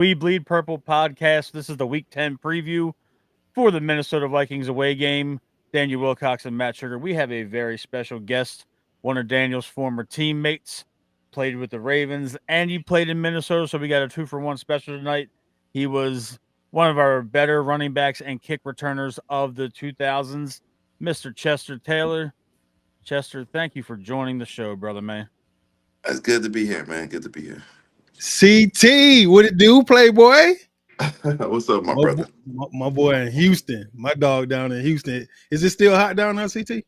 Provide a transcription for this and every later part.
We Bleed Purple podcast. This is the Week 10 preview for the Minnesota Vikings away game. Daniel Wilcox and Matt Sugar. We have a very special guest, one of Daniel's former teammates, played with the Ravens, and he played in Minnesota, so we got a 2-for-1 special tonight. He was one of our better running backs and kick returners of the 2000s, Mr. Chester Taylor. Chester, thank you for joining the show, brother, man. It's good to be here, man. Good to be here. CT, what it do, Playboy? What's up, my brother? My boy in Houston. My dog down in Houston. Is it still hot down there, CT?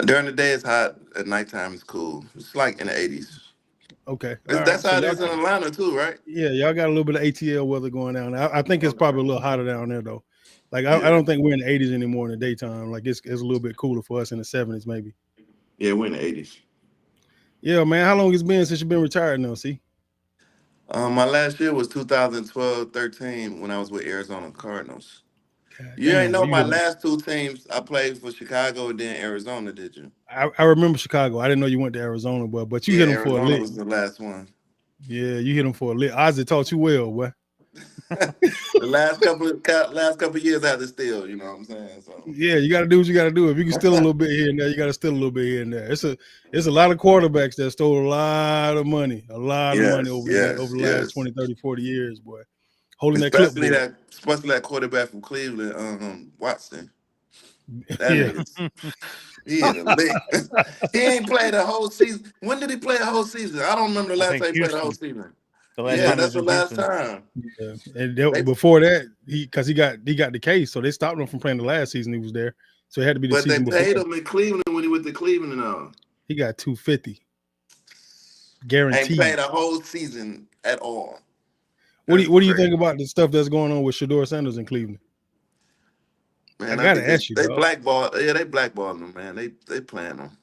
During the day, it's hot. At nighttime, it's cool. It's like in the 80s. Okay. That's how it is in Atlanta, too, right? Yeah, y'all got a little bit of ATL weather going down there. I think it's probably a little hotter down there, though. Like, I don't think we're in the 80s anymore in the daytime. Like, it's a little bit cooler for us in the 70s, maybe. Yeah, we're in the 80s. Yeah, man. How long it's been since you've been retired now, see? My last year was 2012-13 when I was with Arizona Cardinals. God, You ain't know my last two teams. I played for Chicago and then Arizona, did you? I remember Chicago. I didn't know you went to Arizona, but you hit them for a lick. Arizona was the last one. Yeah, you hit them for a lick. Ozzy taught you well, boy. The last couple of years after steal, you know what I'm saying? So yeah, you got to do what you got to do. If you can steal a little bit here and there, you got to steal a little bit here and there. It's a lot of quarterbacks that stole a lot of money, over the last 20, 30, 40 years, boy. Holding especially that clipboard. Especially that quarterback from Cleveland, Watson. He hit a lick. He ain't played the whole season. When did he play the whole season? I don't remember the last time he played the whole season. That's the last time. Yeah. And before that, because he got the case, so they stopped him from playing the last season he was there. So it had to be the season before. But they paid him in Cleveland when he went to Cleveland and all. He got $250. Guaranteed. Ain't played a whole season at all. What do you think about the stuff that's going on with Shedeur Sanders in Cleveland? Man, I gotta ask you. They blackballed. Yeah, they blackballed him, man. They playing him.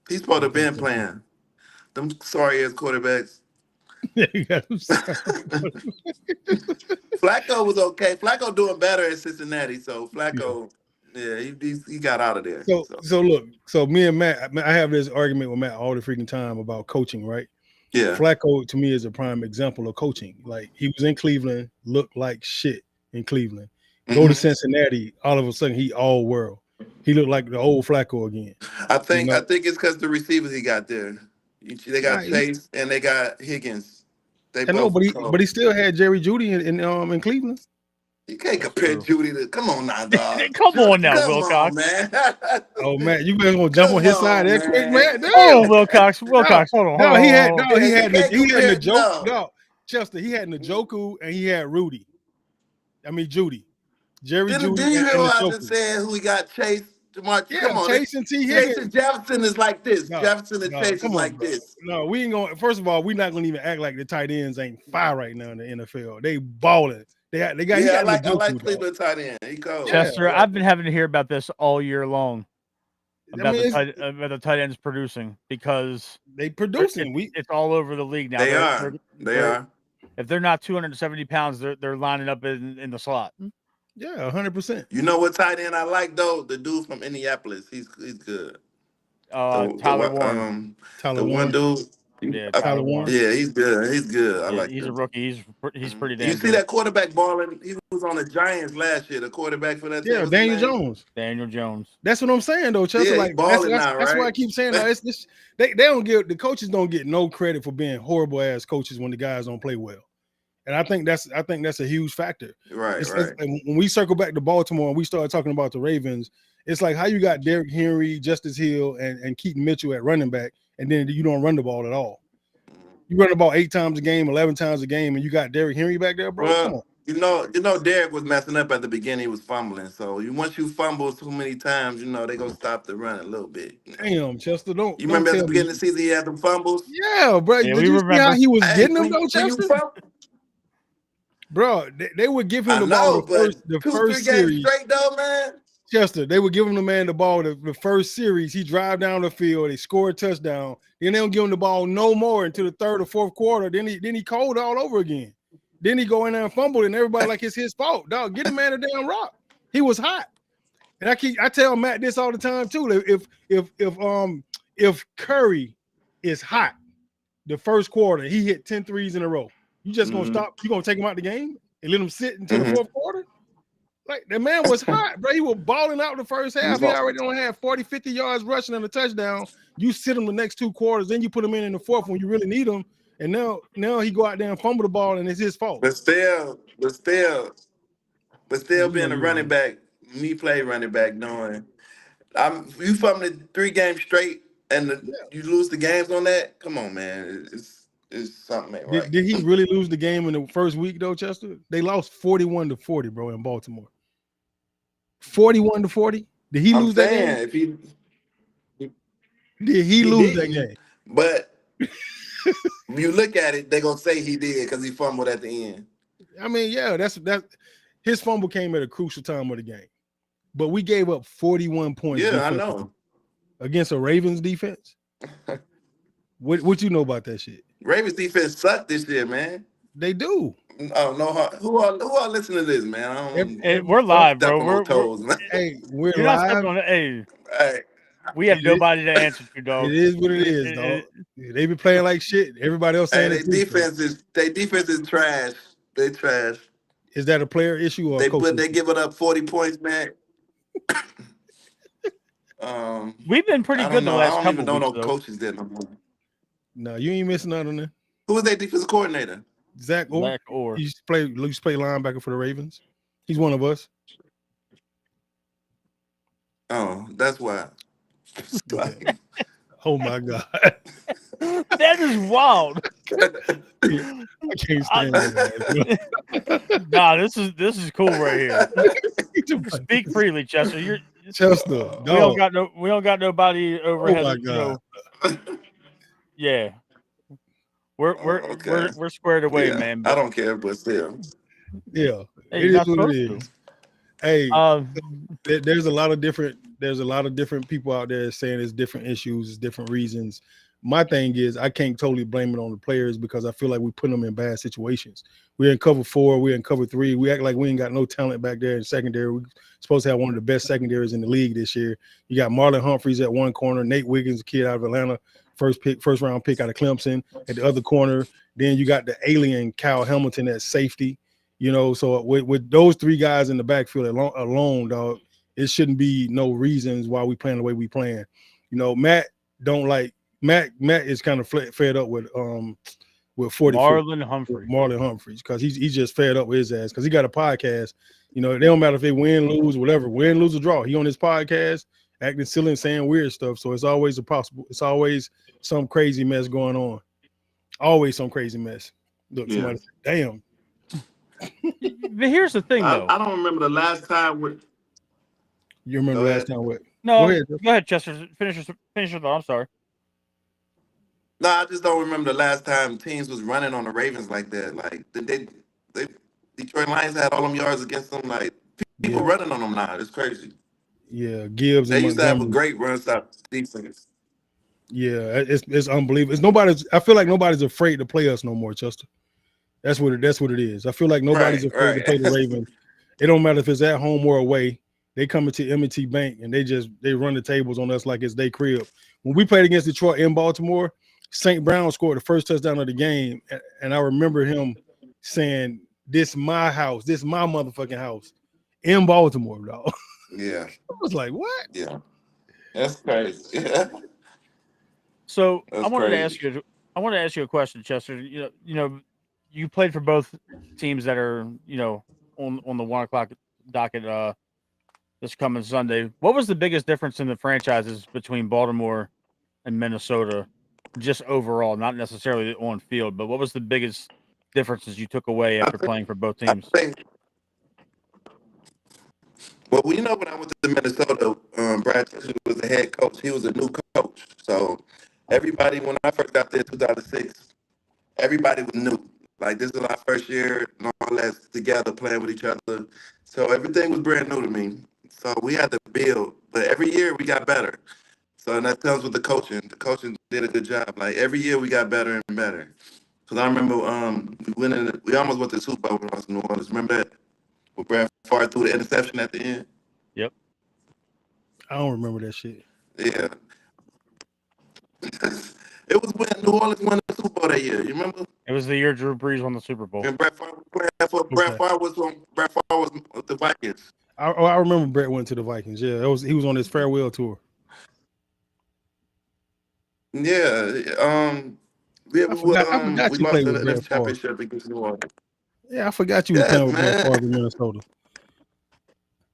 He's supposed to have been playing. Them sorry ass quarterbacks. Flacco was okay. Flacco doing better at Cincinnati. So Flacco, he got out of there. So look, me and Matt, I have this argument with Matt all the freaking time about coaching, right? Yeah. Flacco to me is a prime example of coaching. Like he was in Cleveland, looked like shit in Cleveland. Go to Cincinnati, all of a sudden he all world. He looked like the old Flacco again. I think it's because the receivers he got there. They got Chase and they got Higgins. But he still had Jerry Jeudy in Cleveland. You can't compare Jeudy to. Come on now, dog. Come on now, Wilcox. Man. Oh man, you better gonna jump on his side that quick, man. Oh, Wilcox, hold on. No, he had the joke. No, Chester, he had Njoku and he had Rudy. I mean Jeudy. Jerry Jeudy. Did you hear what I just said? Who he got? Chase. Come on. Chase and T. Chase and Jefferson is like this. Jefferson and Chase is like this. No, we ain't going. First of all, we're not going to even act like the tight ends ain't fire right now in the NFL. They balling. They got. I like Cleveland tight end. He cold. Chester, I've been having to hear about this all year long. About the tight ends producing because they producing. It's all over the league now. They are. If they're not 270 pounds, they're lining up in the slot. Yeah, 100%. You know what tight end I like though? The dude from Indianapolis. He's good. Tyler Warren. The one dude. Yeah, Tyler Warren. Yeah, he's good. He's good. I like. He's a rookie. He's pretty damn. You see that quarterback balling? He was on the Giants last year. The quarterback for that team. Yeah, Daniel Jones. Daniel Jones. That's what I'm saying though, Chelsea. Yeah, that's why I keep saying that. They don't give the coaches don't get no credit for being horrible ass coaches when the guys don't play well. And I think that's a huge factor. Right. When we circle back to Baltimore and we start talking about the Ravens, it's like how you got Derrick Henry, Justice Hill, and Keaton Mitchell at running back, and then you don't run the ball at all. You run the ball 8 times a game, 11 times a game, and you got Derrick Henry back there, bro. Well, come on. You know, Derrick was messing up at the beginning. He was fumbling. So once you fumble too many times, they gonna stop the run a little bit. Damn, Chester, You remember at the beginning of the season he had them fumbles? Yeah, bro. Yeah, did you see how he was getting them though, Chester? Bro, they would give him the ball the first series. Straight though, man. Chester, they would give him the ball the first series. He drive down the field, they score a touchdown. Then they don't give him the ball no more until the third or fourth quarter. Then he cold all over again. Then he go in there and fumble, and everybody like it's his fault. Dog, get the man a damn rock. He was hot. And I tell Matt this all the time too. If Curry is hot, the first quarter he hit 10 threes in a row. You just gonna stop? You gonna take him out the game and let him sit until the fourth quarter? Like, the man was hot, bro. He was balling out the first half. He already only had 40, 50 yards rushing and a touchdown. You sit him the next 2 quarters, then you put him in the fourth when you really need him. And now he go out there and fumble the ball, and it's his fault. But still being a running back, me play running back, knowing you fumbling 3 games straight and you lose the games on that. Come on, man, it's something ain't right. Did he really lose the game in the first week though, Chester? They lost 41-40, bro, in Baltimore. 41-40. Did he lose that game? If he did he lose that game? But you look at it, they're gonna say he did because he fumbled at the end. I mean, yeah, that's his fumble came at a crucial time of the game. But we gave up 41 points. Yeah, I know. Against a Ravens defense. What you know about that shit? Ravens defense sucked this year, man. They do. I don't know who are listening to this, man. We're live, bro. We're we're live. We have nobody to answer to, dog. It is what it is, dog. They be playing like shit. Everybody else saying their defense is trash. They trash. Is that a player issue or they giving up 40 points, man? We've been pretty good the last couple weeks. I don't even know no coaches there no more. No, you ain't missing out on that. Who was their defensive coordinator? Zach Orr. He used to play linebacker for the Ravens. He's one of us. Oh, that's why. Oh my God. That is wild. I can't stand that. Nah, this is cool right here. Speak freely, Chester. Chester. We don't got nobody overhead. Oh my God. Yeah. We're squared away, man. I don't care, but still. Yeah. It is what it is. Hey, there's a lot of different people out there saying it's different issues, it's different reasons. My thing is I can't totally blame it on the players because I feel like we put them in bad situations. We're in cover 4, we're in cover 3. We act like we ain't got no talent back there in secondary. We're supposed to have one of the best secondaries in the league this year. You got Marlon Humphreys at one corner, Nate Wiggins, a kid out of Atlanta, first round pick out of Clemson at the other corner. Then you got the alien Kyle Hamilton at safety. You know, so with those 3 guys in the backfield alone, dog, it shouldn't be no reasons why we playing the way we playing. You know, Matt is kind of fed up with 40 Marlon Humphreys because he's just fed up with his ass because he got a podcast. You know, it don't matter if they win, lose, whatever, win, lose, or draw. He on his podcast acting silly and saying weird stuff. So it's always it's always some crazy mess going on. Always some crazy mess. Look, somebody said, damn. But here's the thing, though. I don't remember the last time. You remember the last time what? No, go ahead, Chester. Finish your thought. I'm sorry. No, I just don't remember the last time teams was running on the Ravens like that. Like they Detroit Lions had all them yards against them. Like people running on them now. It's crazy. Yeah, Gibbs. They used to have a great run stop defense. Yeah, it's unbelievable. I feel like nobody's afraid to play us no more, Chester. That's what it is. I feel like nobody's afraid to play the Ravens. It don't matter if it's at home or away. They come into M&T Bank and they run the tables on us like it's their crib. When we played against Detroit in Baltimore, St. Brown scored the first touchdown of the game, and I remember him saying, "This my house. This my motherfucking house," in Baltimore, dog. Yeah, I was like, "What?" Yeah, that's crazy. Yeah. So I wanted to ask you a question, Chester. You know, you played for both teams that are on the 1 o'clock docket this coming Sunday. What was the biggest difference in the franchises between Baltimore and Minnesota, just overall, not necessarily on field, but what was the biggest differences you took away after playing for both teams? Well, when I went to Minnesota, Brad Tischer was the head coach. He was a new coach. So everybody, when I first got there in 2006, everybody was new. Like, this is our first year and all that together playing with each other. So everything was brand new to me. So we had to build. But every year we got better. So and that comes with the coaching. The coaching did a good job. Like, every year we got better and better. Because I remember we almost went to the Super Bowl when I was in New Orleans. Remember that? With Brad Favre threw the interception at the end? Yep. I don't remember that shit. Yeah. It was when New Orleans won the Super Bowl that year. You remember? It was the year Drew Brees won the Super Bowl. And Brett Favre was playing for Brett Favre was with the Vikings. I remember Brett went to the Vikings. Yeah, he was on his farewell tour. Yeah, we forgot you lost played the with Brett NFC championship against New Orleans. Yeah, I forgot you was playing with Brett Favre in Minnesota.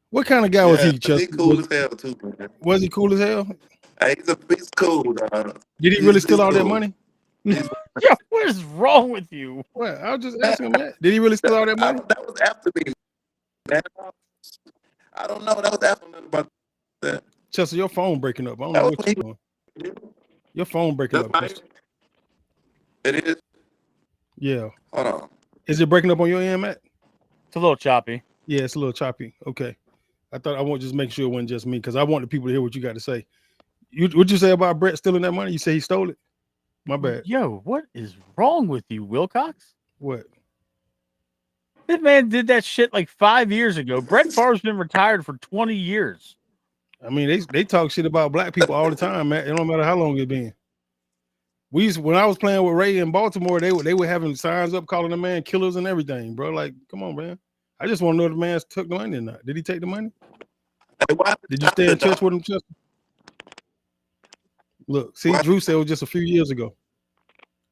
What kind of guy was he, Chester? He cool as hell too, man. Was he cool as hell? Hey, he's cool, dog. Did he really steal all that money? Yo, what is wrong with you? Well, I was just asking him that. Did he really steal all that money? That was after me, man. I don't know. That was after me about that. Chester, your phone breaking up. I don't know what you're doing. Your phone breaking up, Chester. It is? Yeah. Hold on. Is it breaking up on your end, Matt? It's a little choppy. Yeah, it's a little choppy. Okay. I want to just make sure it wasn't just me because I want the people to hear what you got to say. What'd you say about Brett stealing that money? You say he stole it? My bad. Yo, what is wrong with you, Wilcox? What? This man did that shit like 5 years ago. Brett Favre's been retired for 20 years. I mean, they talk shit about black people all the time, man. It don't matter how long it's been. When I was playing with Ray in Baltimore, they were having signs up calling the man killers and everything, bro. Like, come on, man. I just want to know if the man took the money or not. Did he take the money? Did you stay in touch with him, Chester? Look, see, Drew said it was just a few years ago.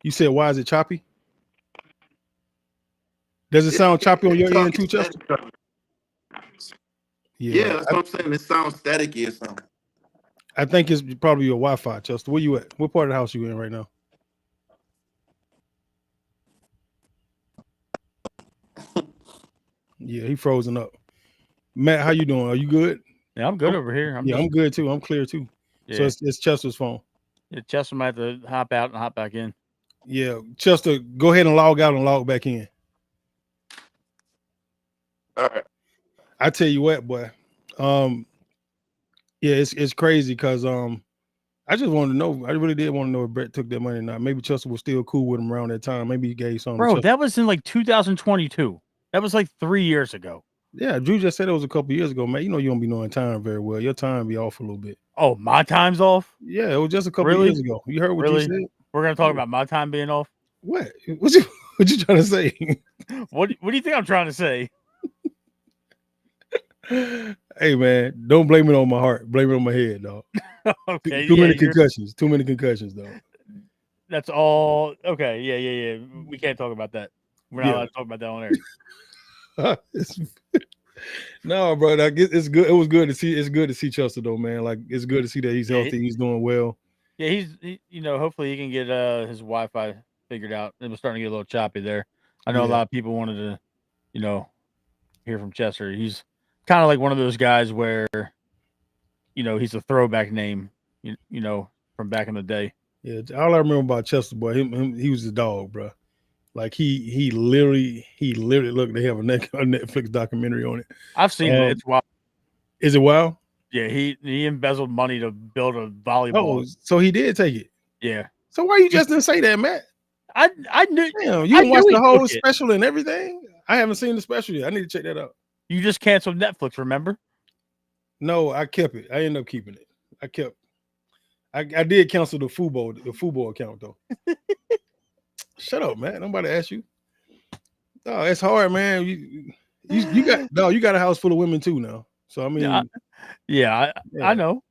You said, why is it choppy? Does it sound choppy on your end too, Chester? Yeah, that's what I'm saying. It sounds staticky or something. I think it's probably your Wi-Fi, Chester. Where you at? What part of the house you in right now? Yeah, he frozen up. Matt, how you doing? Are you good? Yeah, I'm good over here. I'm good too. I'm clear too. Yeah. So it's Chester's phone. Yeah, Chester might have to hop out and hop back in. Yeah, Chester, go ahead and log out and log back in. All right. I tell you what, boy. Yeah, it's crazy because I just wanted to know. I really did want to know if Brett took that money or not. Maybe Chester was still cool with him around that time. Maybe he gave something. Bro, that was in like 2022. That was like 3 years ago. Yeah, Drew just said it was a couple years ago, man. You know you don't be knowing time very well. Your time be off a little bit. Oh, my time's off? Yeah, it was just a couple years ago. You heard what Drew said? We're gonna talk about my time being off. What? What you trying to say? What do you think I'm trying to say? Hey man, don't blame it on my heart. Blame it on my head, dog. Okay. Too many concussions. Too many concussions, though. That's all. Okay. Yeah. We can't talk about that. We're not allowed to talk about that on air. No, bro. It's good. It was good to see. It's good to see Chester, though, man. Like, it's good to see that he's healthy. He's doing well. Yeah, hopefully he can get his Wi-Fi figured out. It was starting to get a little choppy there. I know a lot of people wanted to, hear from Chester. He's kind of like one of those guys where, he's a throwback name, from back in the day. Yeah, all I remember about Chester, boy, he was a dog, bro. Like he literally look. They have a Netflix documentary on it. I've seen it. It's wild. Is it wild? Yeah, he embezzled money to build a volleyball. Oh, so he did take it. Yeah. So why you just didn't say that, Matt? I knew. Damn, you watched the whole special and everything. I haven't seen the special yet. I need to check that out. You just canceled Netflix, remember? No, I kept it. I ended up keeping it. I did cancel the Fubo account though. Shut up, man. Nobody asked you. No, it's hard, man. You got a house full of women too now. So I mean, I know.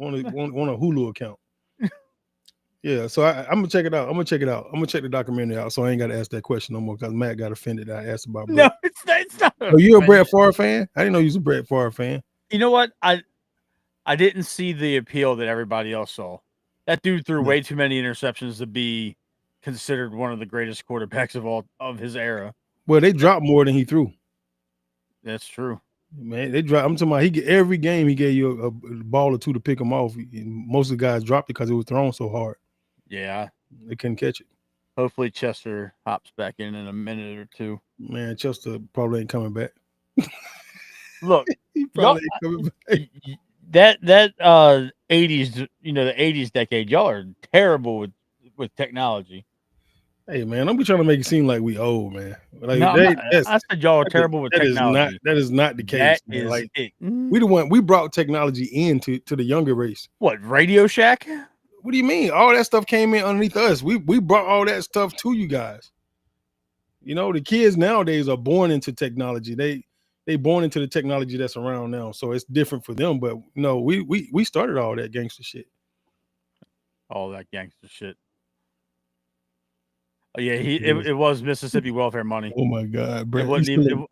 On a Hulu account. Yeah, so I'm gonna check it out. I'm gonna check the documentary out. So I ain't gotta ask that question no more because Matt got offended. I asked about Brett. No, it's not. So you a Brett Favre fan? I didn't know you was a Brett Favre fan. You know what? I didn't see the appeal that everybody else saw. That dude threw way too many interceptions to be considered one of the greatest quarterbacks of his era. Well, they dropped more than he threw. That's true. Man, they dropped. I'm talking about every game he gave you a ball or two to pick him off. Most of the guys dropped it because it was thrown so hard. Yeah. They couldn't catch it. Hopefully Chester hops back in a minute or two. Man, Chester probably ain't coming back. Look, he probably ain't coming back. That 80s, the 80s decade, y'all are terrible with technology. Hey man, don't be trying to make it seem like we old, man. Like, no, I said y'all are terrible with technology. That is not the case. That is like it. We brought technology into the younger race. What, Radio Shack? What do you mean? All that stuff came in underneath us. We brought all that stuff to you guys. You know, the kids nowadays are born into technology. They born into the technology that's around now. So it's different for them. But no, we started all that gangster shit. All that gangster shit. Oh yeah, it was Mississippi welfare money. Oh my God, Brett. It wasn't even.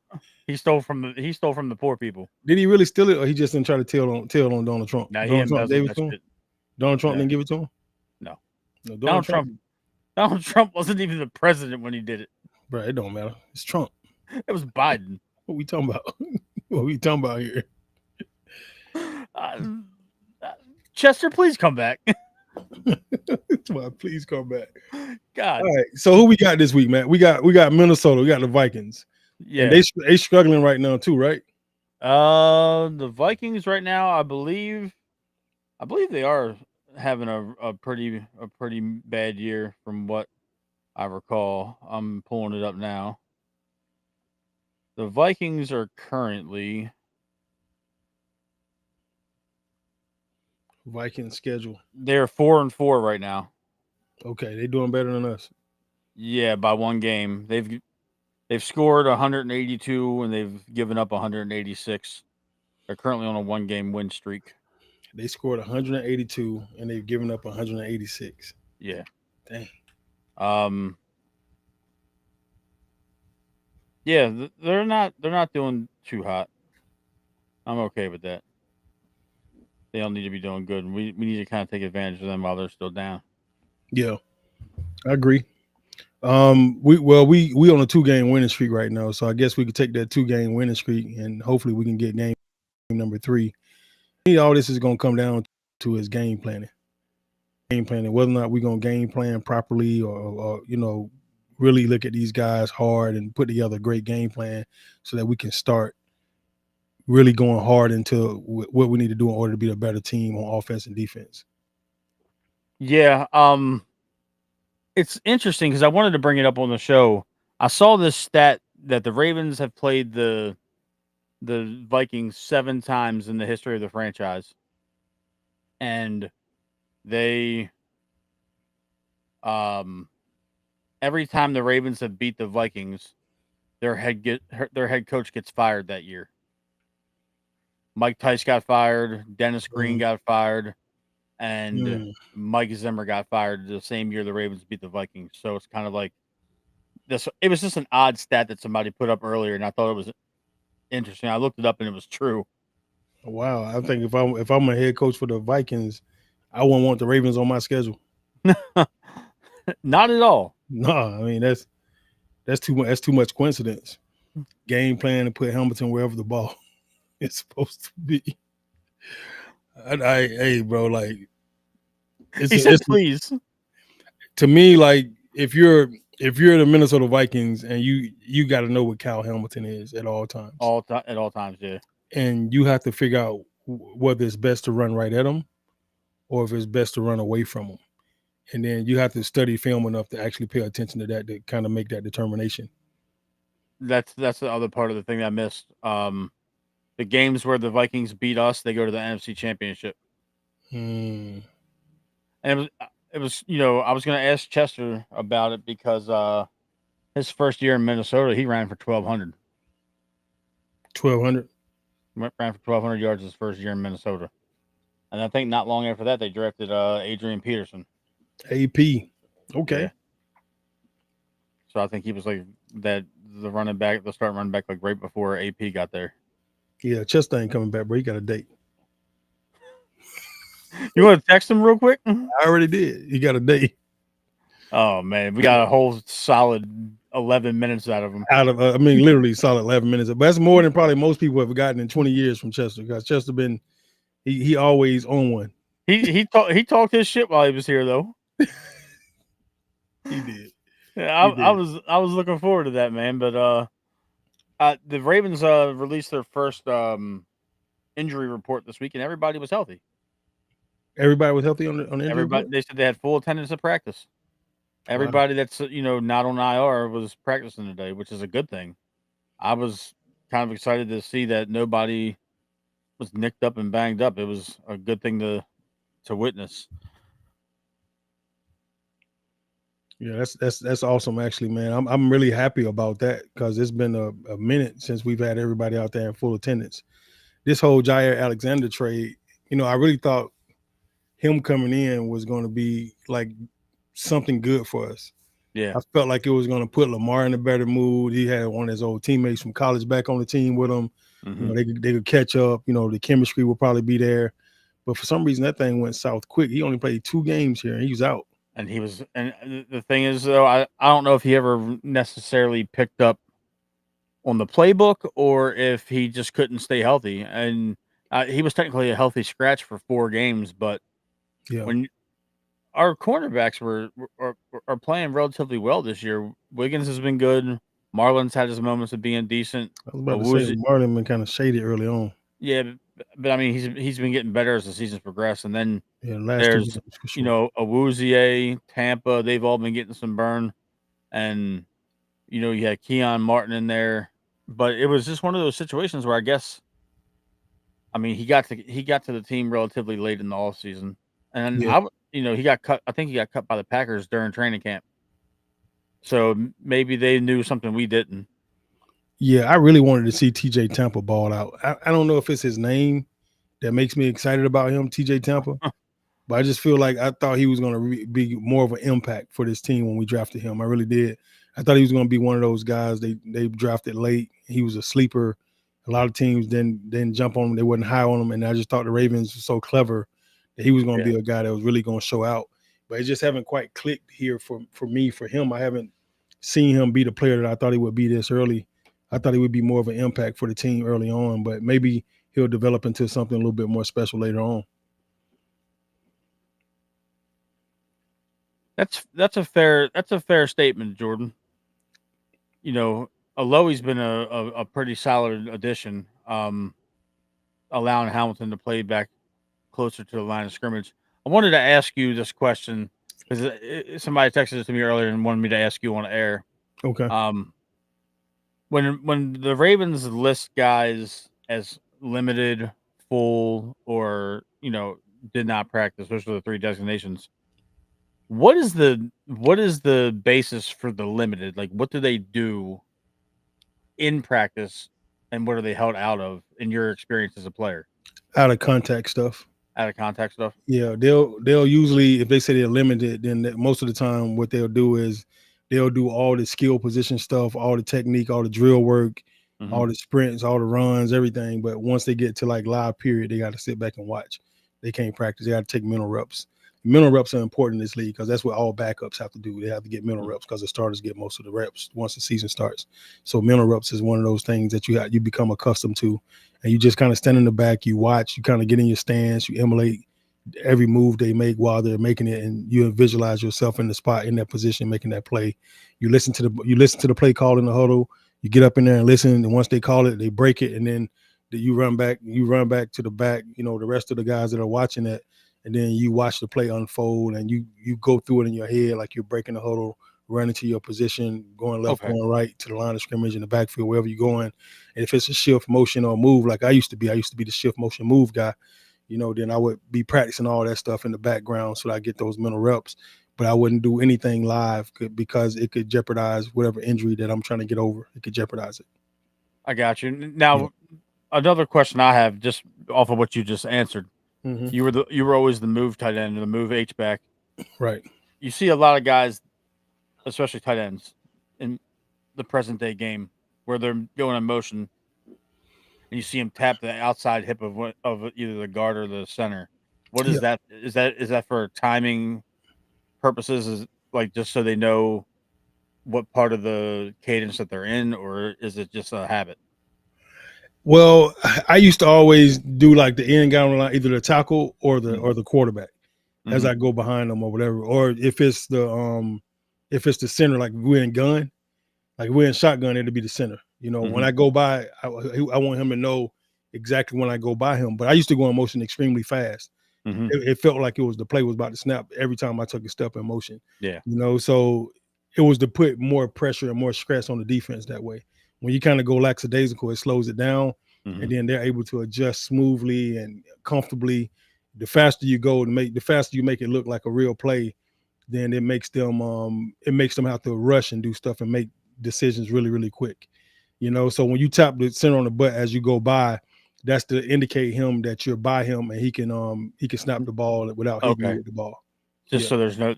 He stole from the poor people. Did he really steal it, or he just didn't try to tell on Donald Trump? Now Donald Trump gave it to him. Shit. Donald Trump didn't give it to him. No, Donald Trump. Donald Trump wasn't even the president when he did it. Bro, it don't matter. It's Trump. It was Biden. What we talking about? What we talking about here? Chester, please come back. That's why. Please come back. God. All right. So who we got this week, man? We got Minnesota. We got the Vikings. Yeah, and they struggling right now too, right? The Vikings right now, I believe they are having a pretty bad year from what I recall. I'm pulling it up now. The Vikings are currently Vikings schedule. They're 4-4 right now. Okay, they're doing better than us. Yeah, by one game. They've scored 182 and they've given up 186. They're currently on a 1-game win streak. They scored 182 and they've given up 186. Yeah. Dang. Yeah, they're not doing too hot. I'm okay with that. They don't need to be doing good. We need to kind of take advantage of them while they're still down. Yeah, I agree. We on a 2-game winning streak right now, so I guess we could take that 2-game winning streak and hopefully we can get game number 3. All this is going to come down to is game planning, whether or not we're going to game plan properly or really look at these guys hard and put together a great game plan so that we can start really going hard into what we need to do in order to be a better team on offense and defense. Yeah. It's interesting because I wanted to bring it up on the show. I saw this stat that the Ravens have played the Vikings 7 times in the history of the franchise. And they every time the Ravens have beat the Vikings, their head coach gets fired that year. Mike Tice got fired, Dennis Green got fired, and Mike Zimmer got fired the same year the Ravens beat the Vikings. So it's kind of like this. It was just an odd stat that somebody put up earlier, and I thought it was interesting. I looked it up, and it was true. Wow, I think if I'm a head coach for the Vikings, I wouldn't want the Ravens on my schedule. Not at all. No, I mean that's too much. That's too much coincidence. Game plan to put Hamilton wherever the ball is supposed to be. Hey, bro, like he said, please. To me, like if you're the Minnesota Vikings and you got to know what Kyle Hamilton is at all times. At all times, yeah. And you have to figure out whether it's best to run right at him or if it's best to run away from him. And then you have to study film enough to actually pay attention to that to kind of make that determination. That's the other part of the thing that I missed. The games where the Vikings beat us, they go to the NFC Championship. And it was I was going to ask Chester about it because his first year in Minnesota, he ran for 1,200. 1,200? Ran for 1,200 yards his first year in Minnesota. And I think not long after that, they drafted Adrian Peterson. AP. Okay. Yeah. So I think he was like the starting running back, like right before AP got there. Yeah, Chester ain't coming back, bro. He got a date. You want to text him real quick? I already did. He got a date. Oh man, we got a whole solid 11 minutes out of him. Literally solid 11 minutes. But that's more than probably most people have gotten in 20 years from Chester. Because Chester been he always on one. He talked his shit while he was here though. He did. Yeah, I was looking forward to that, man. But the Ravens released their first injury report this week, and everybody was healthy. Everybody was healthy on the injury report? They said they had full attendance at practice. Everybody that's not on IR was practicing today, which is a good thing. I was kind of excited to see that nobody was nicked up and banged up. It was a good thing to witness. Yeah, that's awesome, actually, man. I'm really happy about that because it's been a minute since we've had everybody out there in full attendance. This whole Jair Alexander trade, I really thought him coming in was going to be like something good for us. Yeah. I felt like it was going to put Lamar in a better mood. He had one of his old teammates from college back on the team with him. Mm-hmm. They could catch up. The chemistry will probably be there. But for some reason, that thing went south quick. He only played 2 games here, and he was out. And he was, and the thing is, though, I don't know if he ever necessarily picked up on the playbook or if he just couldn't stay healthy. And he was technically a healthy scratch for 4 games, but Yeah, when our cornerbacks are playing relatively well this year, Wiggins has been good. Marlon's had his moments of being decent. I was about to say Marlon been kind of shady early on. Yeah, but I mean, he's been getting better as the season's progressed, and then Yeah, last 2 there's, games for sure. Awuzie, Tampa, they've all been getting some burn, and, you had Keon Martin in there, but it was just one of those situations where I guess, I mean, he got to the team relatively late in the offseason, and Yeah, he got cut. I think he got cut by the Packers during training camp, so maybe they knew something we didn't. yeah. I really wanted to see TJ Tampa ball out. I don't know if it's his name that makes me excited about him, TJ Tampa. But I just feel like I thought he was going to be more of an impact for this team when we drafted him. I really did. I thought he was going to be one of those guys they drafted late. He was a sleeper. A lot of teams didn't jump on him. They wasn't high on him. And I just thought the Ravens were so clever that he was going to Yeah. be a guy that was really going to show out. But it just haven't quite clicked here for him. I haven't seen him be the player that I thought he would be this early. I thought he would be more of an impact for the team early on, but maybe he'll develop into something a little bit more special later on. That's a fair statement, Jordan. Aloe's been a pretty solid addition, allowing Hamilton to play back closer to the line of scrimmage. I wanted to ask you this question because somebody texted it to me earlier and wanted me to ask you on air. Okay. When the Ravens list guys as limited, full, or did not practice, those are the 3 designations. What is the basis for the limited? Like, what do they do in practice, and what are they held out of in your experience as a player? Out of contact stuff. Out of contact stuff? Yeah, they'll usually, if they say they're limited, then most of the time what they'll do is they'll do all the skill position stuff, all the technique, all the drill work, all the sprints, all the runs, everything. But once they get to like live period, they got to sit back and watch. They can't practice. They got to take mental reps. Mental reps are important in this league because that's what all backups have to do. They have to get mental reps because the starters get most of the reps once the season starts. So mental reps is one of those things that you become accustomed to, and you just kind of stand in the back, you watch, you kind of get in your stance, you emulate every move they make while they're making it, and you visualize yourself in the spot, in that position, making that play. You listen to the play call in the huddle. You get up in there and listen, and once they call it, they break it, and then you run back to the back. The rest of the guys that are watching it. And then you watch the play unfold, and you go through it in your head like you're breaking the huddle, running to your position, going left, going right to the line of scrimmage in the backfield, wherever you're going. And if it's a shift motion or move, like I used to be the shift motion move guy, then I would be practicing all that stuff in the background so that I get those mental reps. But I wouldn't do anything live because it could jeopardize whatever injury that I'm trying to get over. It could jeopardize it. I got you. Now, another question I have, just off of what you just answered. Mm-hmm. You were always the move tight end or the move H back. Right. You see a lot of guys, especially tight ends, in the present day game where they're going in motion, and you see them tap the outside hip of either the guard or the center. What is that? Is that for timing purposes? Is like just so they know what part of the cadence that they're in, or is it just a habit? Well, I used to always do like the end guy on the line, either the tackle or the quarterback, as I go behind them or whatever. Or if it's the center, like we're in gun, like we're in shotgun, it'll be the center. When I go by, I want him to know exactly when I go by him. But I used to go in motion extremely fast. It felt like the play was about to snap every time I took a step in motion. Yeah. So it was to put more pressure and more stress on the defense that way. When you kind of go lackadaisical, it slows it down, and then they're able to adjust smoothly and comfortably. The faster you go the faster you make it look like a real play, then it makes them have to rush and do stuff and make decisions really, really quick. So when you tap the center on the butt as you go by, that's to indicate him that you're by him and he can snap the ball without hitting you Okay. with the ball. Just Yeah. so there's no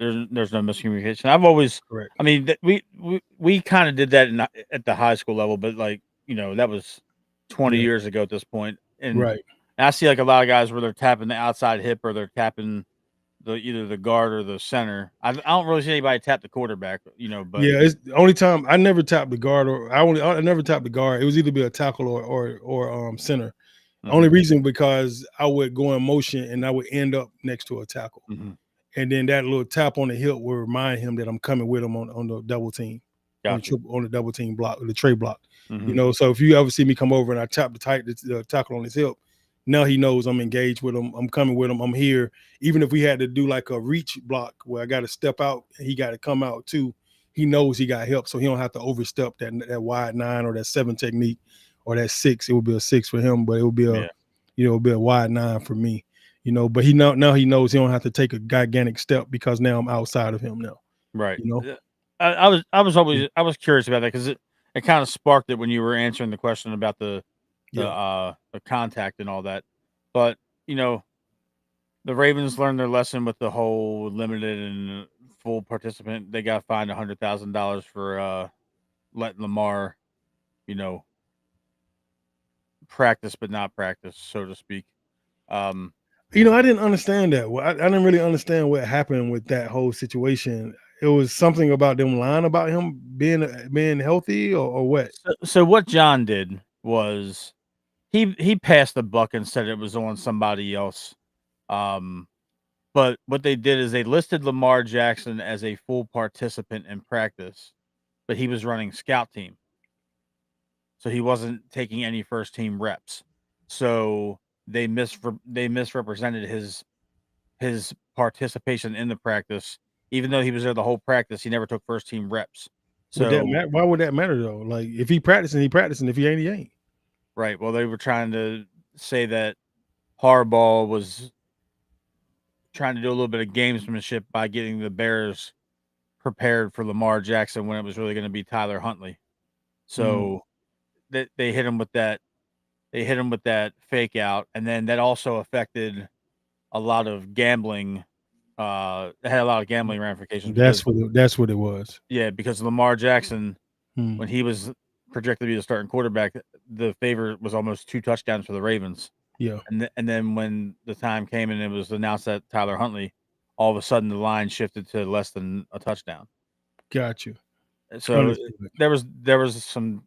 miscommunication. I've always, Correct. I mean, we kind of did that at the high school level, but like that was 20 Yeah. years ago at this point. And Right. I see like a lot of guys where they're tapping the outside hip or they're tapping either the guard or the center. I don't really see anybody tap the quarterback, but Yeah, it's the only time I never tapped the guard, or I never tapped the guard. It was either be a tackle or center. Only reason because I would go in motion and I would end up next to a tackle. And then that little tap on the hip will remind him that I'm coming with him on the double team, Gotcha. on the double team block, the tray block. So if you ever see me come over and I tap the tackle on his hip, now he knows I'm engaged with him. I'm coming with him. I'm here. Even if we had to do like a reach block where I got to step out and he got to come out too, he knows he got help, so he don't have to overstep that wide 9 or that 7 technique or that 6. It would be a 6 for him, but it would be a wide 9 for me. But now he knows he don't have to take a gigantic step because now I'm outside of him now. Right. I was curious about that because it kind of sparked it when you were answering the question about the contact and all that. But the Ravens learned their lesson with the whole limited and full participant. They got fined $100,000 for letting Lamar, practice but not practice, so to speak. I didn't understand that. Well, I didn't really understand what happened with that whole situation. It was something about them lying about him being healthy or what? So what John did was he passed the buck and said it was on somebody else. But what they did is they listed Lamar Jackson as a full participant in practice, but he was running scout team. So he wasn't taking any first team reps. So they misrepresented his participation in the practice. Even though he was there the whole practice, he never took first team reps. So why would that matter though? Like if he practicing, he practicing. If he ain't, he ain't. Right. Well, they were trying to say that Harbaugh was trying to do a little bit of gamesmanship by getting the Bears prepared for Lamar Jackson when it was really going to be Tyler Huntley. So they hit him with that. They hit him with that fake out, and then that also affected a lot of gambling. It had a lot of gambling ramifications. That's what it was. Yeah, because Lamar Jackson, when he was projected to be the starting quarterback, the favorite was almost 2 touchdowns for the Ravens. Yeah. And then when the time came and it was announced that Tyler Huntley, all of a sudden the line shifted to less than a touchdown. Got you. So there was some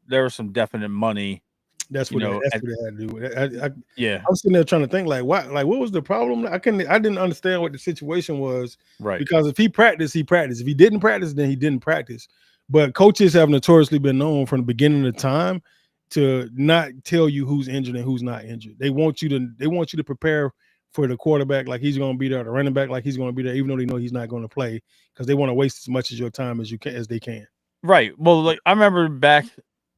definite money. That's what it had to do with it. Yeah. I was sitting there trying to think like what was the problem? I didn't understand what the situation was. Right. Because if he practiced, he practiced. If he didn't practice, then he didn't practice. But coaches have notoriously been known from the beginning of the time to not tell you who's injured and who's not injured. They want you to prepare for the quarterback like he's going to be there, the running back like he's going to be there, even though they know he's not going to play, because they want to waste as much of your time as they can. Right. Well, like I remember back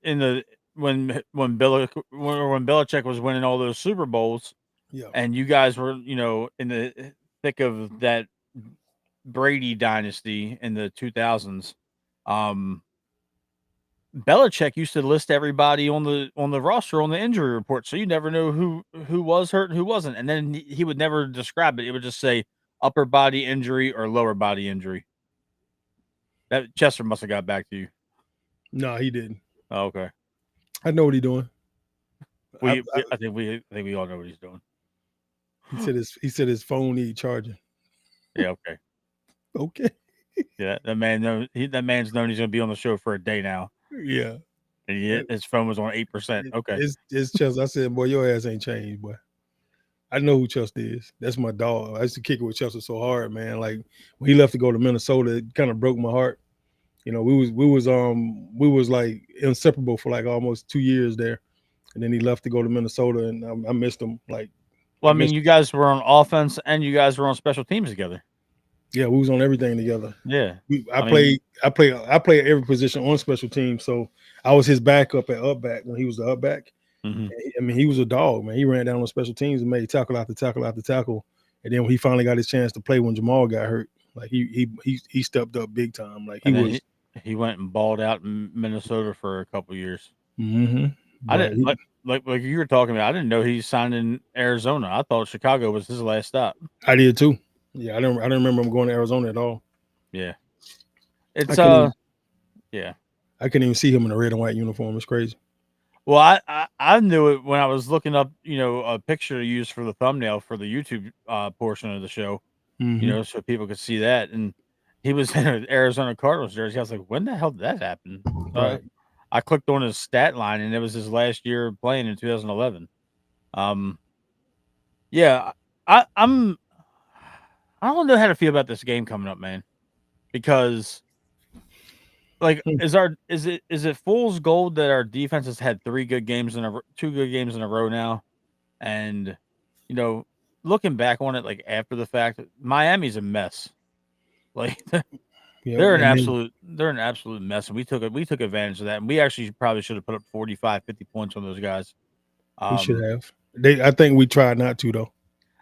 in the when Belichick was winning all those Super Bowls, and you guys were in the thick of that Brady dynasty in the 2000s. Belichick used to list everybody on the roster on the injury report, so you never know who was hurt and who wasn't. And then he would never describe it; it would just say upper body injury or lower body injury. That Chester must have got back to you. No, he didn't. Oh, okay. I know what he's doing. I think we all know what he's doing. He said his phone needs charging. Yeah. Okay. Okay. Yeah, that man's known he's going to be on the show for a day now. Yeah. And his phone was on 8%. Okay. It's Chester. I said, boy, your ass ain't changed, boy. I know who Chester is. That's my dog. I used to kick it with Chester so hard, man. Like when he left to go to Minnesota, it kind of broke my heart. We was like inseparable for like almost 2 years there, and then he left to go to Minnesota, and I missed him. Like, well, I mean, you guys were on offense and you guys were on special teams together. Yeah, we was on everything together. Yeah, I played every position on special teams. So I was his backup at up back when he was the up back. I mean, he was a dog, man. He ran down on special teams and made tackle after tackle after tackle. And then when he finally got his chance to play when Jamal got hurt, Like he stepped up big time. Like he And then was. he went and balled out in Minnesota for a couple years. I I didn't like you were talking about. I didn't know he signed in Arizona. I thought Chicago was his last stop. I did too. Yeah, I didn't remember him going to Arizona at all. Yeah, I it's couldn't yeah. I couldn't even see him in a red and white uniform. It's crazy. Well, I knew it when I was looking up, a picture to use for the thumbnail for the YouTube portion of the show, so people could see that. And he was in an Arizona Cardinals jersey. I was like, when the hell did that happen? Right. I clicked on his stat line, and it was his last year playing in 2011. Yeah, I'm. I don't know how to feel about this game coming up, man, because like Hmm. is it fool's gold that our defense has had 2 good games in a row now, and looking back on it like after the fact, Miami's a mess. Like Yeah, they're an and absolute mess, and we took advantage of that, and we actually probably should have put up 45, 50 points on those guys. we should have. I think we tried not to though.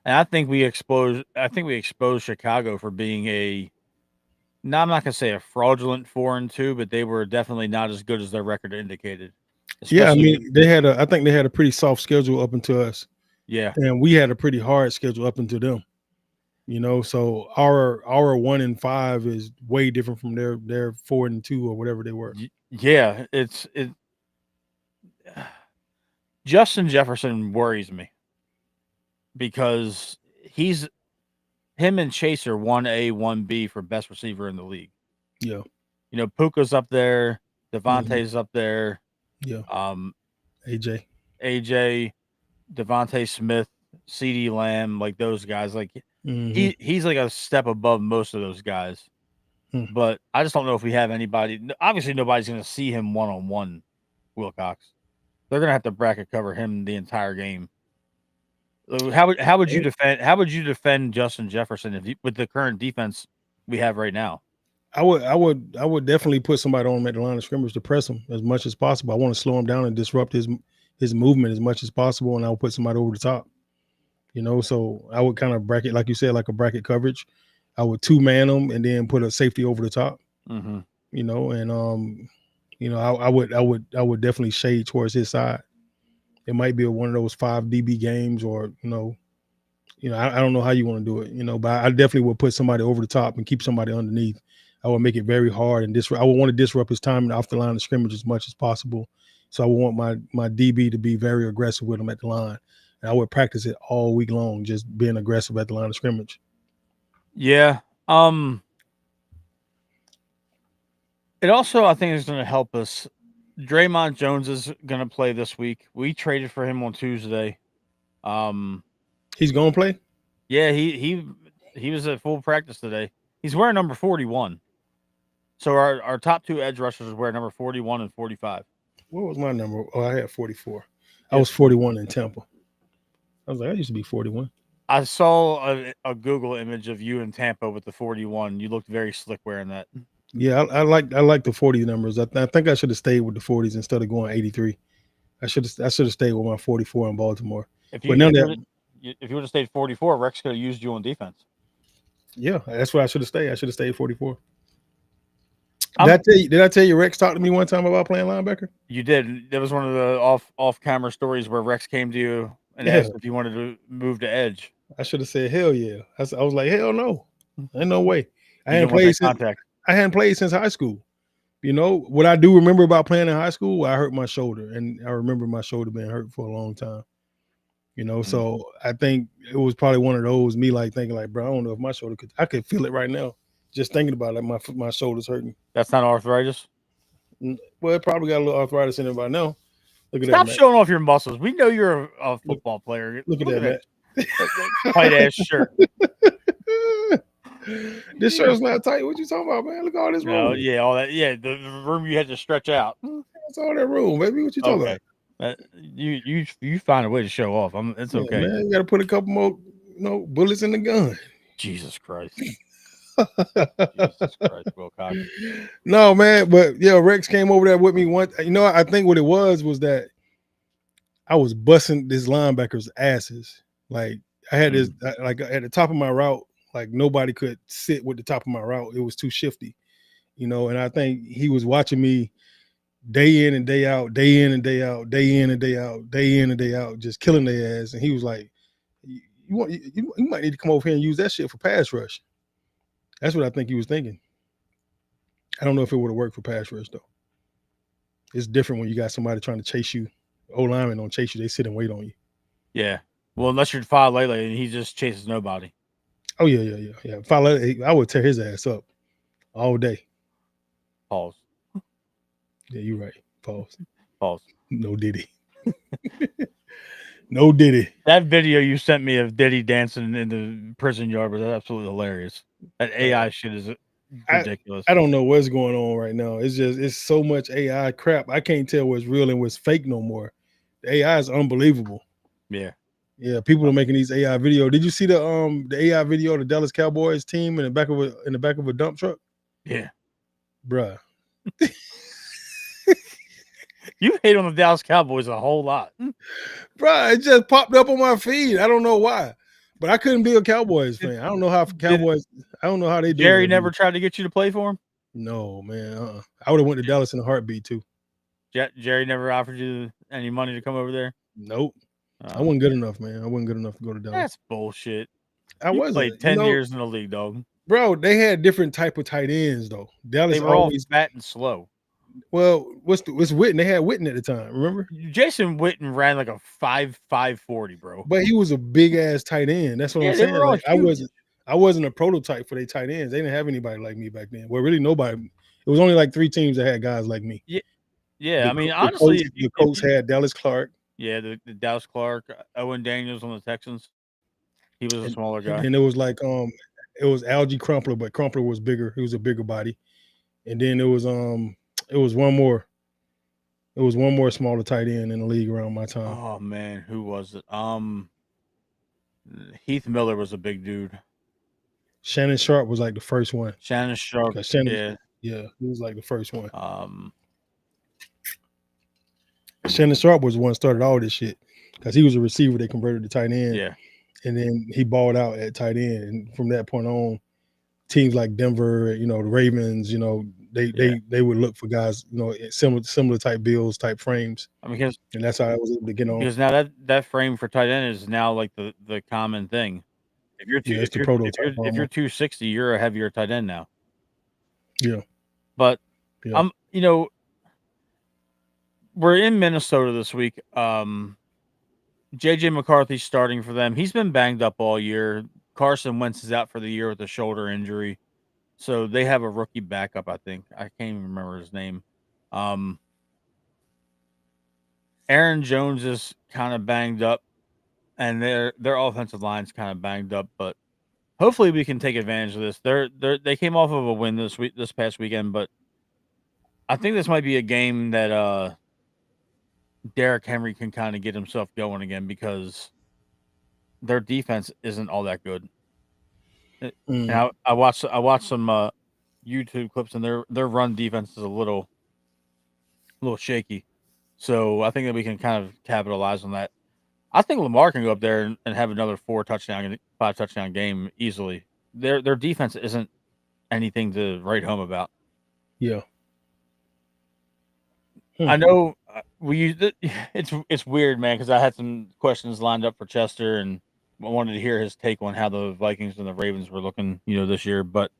And I think we exposed Chicago for being I'm not gonna say a fraudulent 4-2, but they were definitely not as good as their record indicated. Yeah, I Especially mean I think they had a pretty soft schedule up until us, yeah. and we had a pretty hard schedule up until them. So our 1-5 is way different from their 4-2 or whatever they were. Yeah, it Justin Jefferson worries me because him and Chase are 1A, 1B for best receiver in the league. Yeah. Puka's up there, Devontae's up there. Yeah. AJ, Devontae Smith, CD Lamb, like those guys. Like he's like a step above most of those guys. But I just don't know if we have anybody. Obviously, nobody's going to see him one-on-one, Wilcox. They're going to have to bracket cover him the entire game. How would you defend Justin Jefferson with the current defense we have right now? I would definitely put somebody on him at the line of scrimmage to press him as much as possible. I want to slow him down and disrupt his movement as much as possible, and I would put somebody over the top. So I would kind of bracket, like you said, like a bracket coverage. I would 2-man them and then put a safety over the top. Mm-hmm. I would definitely shade towards his side. It might be one of those 5 DB games, or I don't know how you want to do it, but I definitely would put somebody over the top and keep somebody underneath. I would make it very hard and I would want to disrupt his timing off the line of scrimmage as much as possible. So I would want my DB to be very aggressive with him at the line. And I would practice it all week long, just being aggressive at the line of scrimmage. Yeah. It also, I think, is going to help us. Draymond Jones is going to play this week. We traded for him on Tuesday. He's going to play? Yeah, he was at full practice today. He's wearing number 41. So our top 2 edge rushers wear number 41 and 45. What was my number? Oh, I had 44. I was 41 in Tampa. I was like, I used to be 41. I saw a Google image of you in Tampa with the 41. You looked very slick wearing that. Yeah, I like the 40 numbers. I think I should have stayed with the 40s instead of going 83. I should have stayed with my 44 in Baltimore. If you would have stayed 44, Rex could have used you on defense. Yeah, that's where I should have stayed. I should have stayed 44. Did I tell you Rex talked to me one time about playing linebacker? You did. There was one of the off camera stories where Rex came to you and asked if you wanted to move to edge. I should have said hell yeah. I was like, hell no. Ain't no way. I hadn't played since high school. What I do remember about playing in high school, I hurt my shoulder, and I remember my shoulder being hurt for a long time. So I think it was probably one of those, me like thinking like, bro, I don't know if my shoulder I could feel it right now. Just thinking about it, like my shoulder's hurting. That's not arthritis? Well, it probably got a little arthritis in it by now. Look at Stop that, showing off your muscles. We know you're a football player. Look at that, Matt. Tight ass shirt. This shirt's not tight. What you talking about, man? Look at all this room. No, yeah, all that. Yeah, the room you had to stretch out. That's all that room, baby. What you talking about? You find a way to show off. It's okay. Man, you got to put a couple more, bullets in the gun. Jesus Christ. Jesus Christ, Wilcox. No, man, but yeah, Rex came over there with me once. I think what it was that I was busting this linebacker's asses. Like I had this, like at the top of my route, Like nobody could sit with the top of my route. It was too shifty, you know. And I think he was watching me day in and day out, day in and day out, day in and day out, day in and day out, just killing their ass. And he was like, you might need to come over here and use that shit for pass rush. That's what I think he was thinking. I don't know if it would have worked for pass rush though. It's different when you got somebody trying to chase you. O-linemen don't chase you; they sit and wait on you. Yeah. Well, unless you're File lately and he just chases nobody. Oh yeah. If I would tear his ass up all day. Pause. Yeah, you're right. Pause. Pause. No Diddy. No Diddy. That video you sent me of Diddy dancing in the prison yard was absolutely hilarious. That AI shit is ridiculous. I don't know what's going on right now. It's so much AI crap. I can't tell what's real and what's fake no more. The AI is unbelievable. Yeah. Yeah, people are making these AI video. Did you see the AI video of the Dallas Cowboys team in the back of a dump truck? Yeah. Bruh. You hate on the Dallas Cowboys a whole lot. Bruh, it just popped up on my feed. I don't know why. But I couldn't be a Cowboys fan. I don't know how they do it. Jerry never tried to get you to play for him? No, man. I would have went to Dallas in a heartbeat too. Jerry never offered you any money to come over there? Nope. I wasn't good enough, man. I wasn't good enough to go to Dallas. That's bullshit. I wasn't. Played 10 years in the league, dog. Bro, they had different type of tight ends though. Dallas they were always fat and slow. Well, what's Witten? They had Witten at the time, remember? Jason Witten ran like a 5'5" 40, bro. But he was a big ass tight end. That's what I'm saying. Like, I wasn't a prototype for their tight ends. They didn't have anybody like me back then. Well, really nobody. It was only like 3 teams that had guys like me. Yeah. I mean, honestly, the Colts had Dallas Clark. Yeah, the Dallas Clark, Owen Daniels on the Texans. He was a smaller guy. And it was like it was Algie Crumpler, but Crumpler was bigger. He was a bigger body. And then it was one more. It was one more smaller tight end in the league around my time. Oh man, who was it? Heath Miller was a big dude. Shannon Sharp was like the first one. Shannon Sharp. Yeah, he was like the first one. Shannon Sharp was the one that started all this shit because he was a receiver. They converted to tight end. Yeah. And then he balled out at tight end. And from that point on, teams like Denver, the Ravens, they would look for guys, similar type bills, type frames. I mean, and that's how I was able to get on. Because now that frame for tight end is now like the common thing. If you're if you're 260, you're a heavier tight end now. Yeah. But we're in Minnesota this week. JJ McCarthy's starting for them. He's been banged up all year. Carson Wentz is out for the year with a shoulder injury. So they have a rookie backup, I think. I can't even remember his name. Aaron Jones is kind of banged up, and their offensive line's kind of banged up, but hopefully we can take advantage of this. They came off of a win this past weekend, but I think this might be a game that Derrick Henry can kind of get himself going again because their defense isn't all that good. Now I watched some YouTube clips, and their run defense is a little shaky. So I think that we can kind of capitalize on that. I think Lamar can go up there and have another 5 touchdown game easily. Their defense isn't anything to write home about. Yeah. I know we used it. It's weird, man, because I had some questions lined up for Chester, and I wanted to hear his take on how the Vikings and the Ravens were looking, this year. But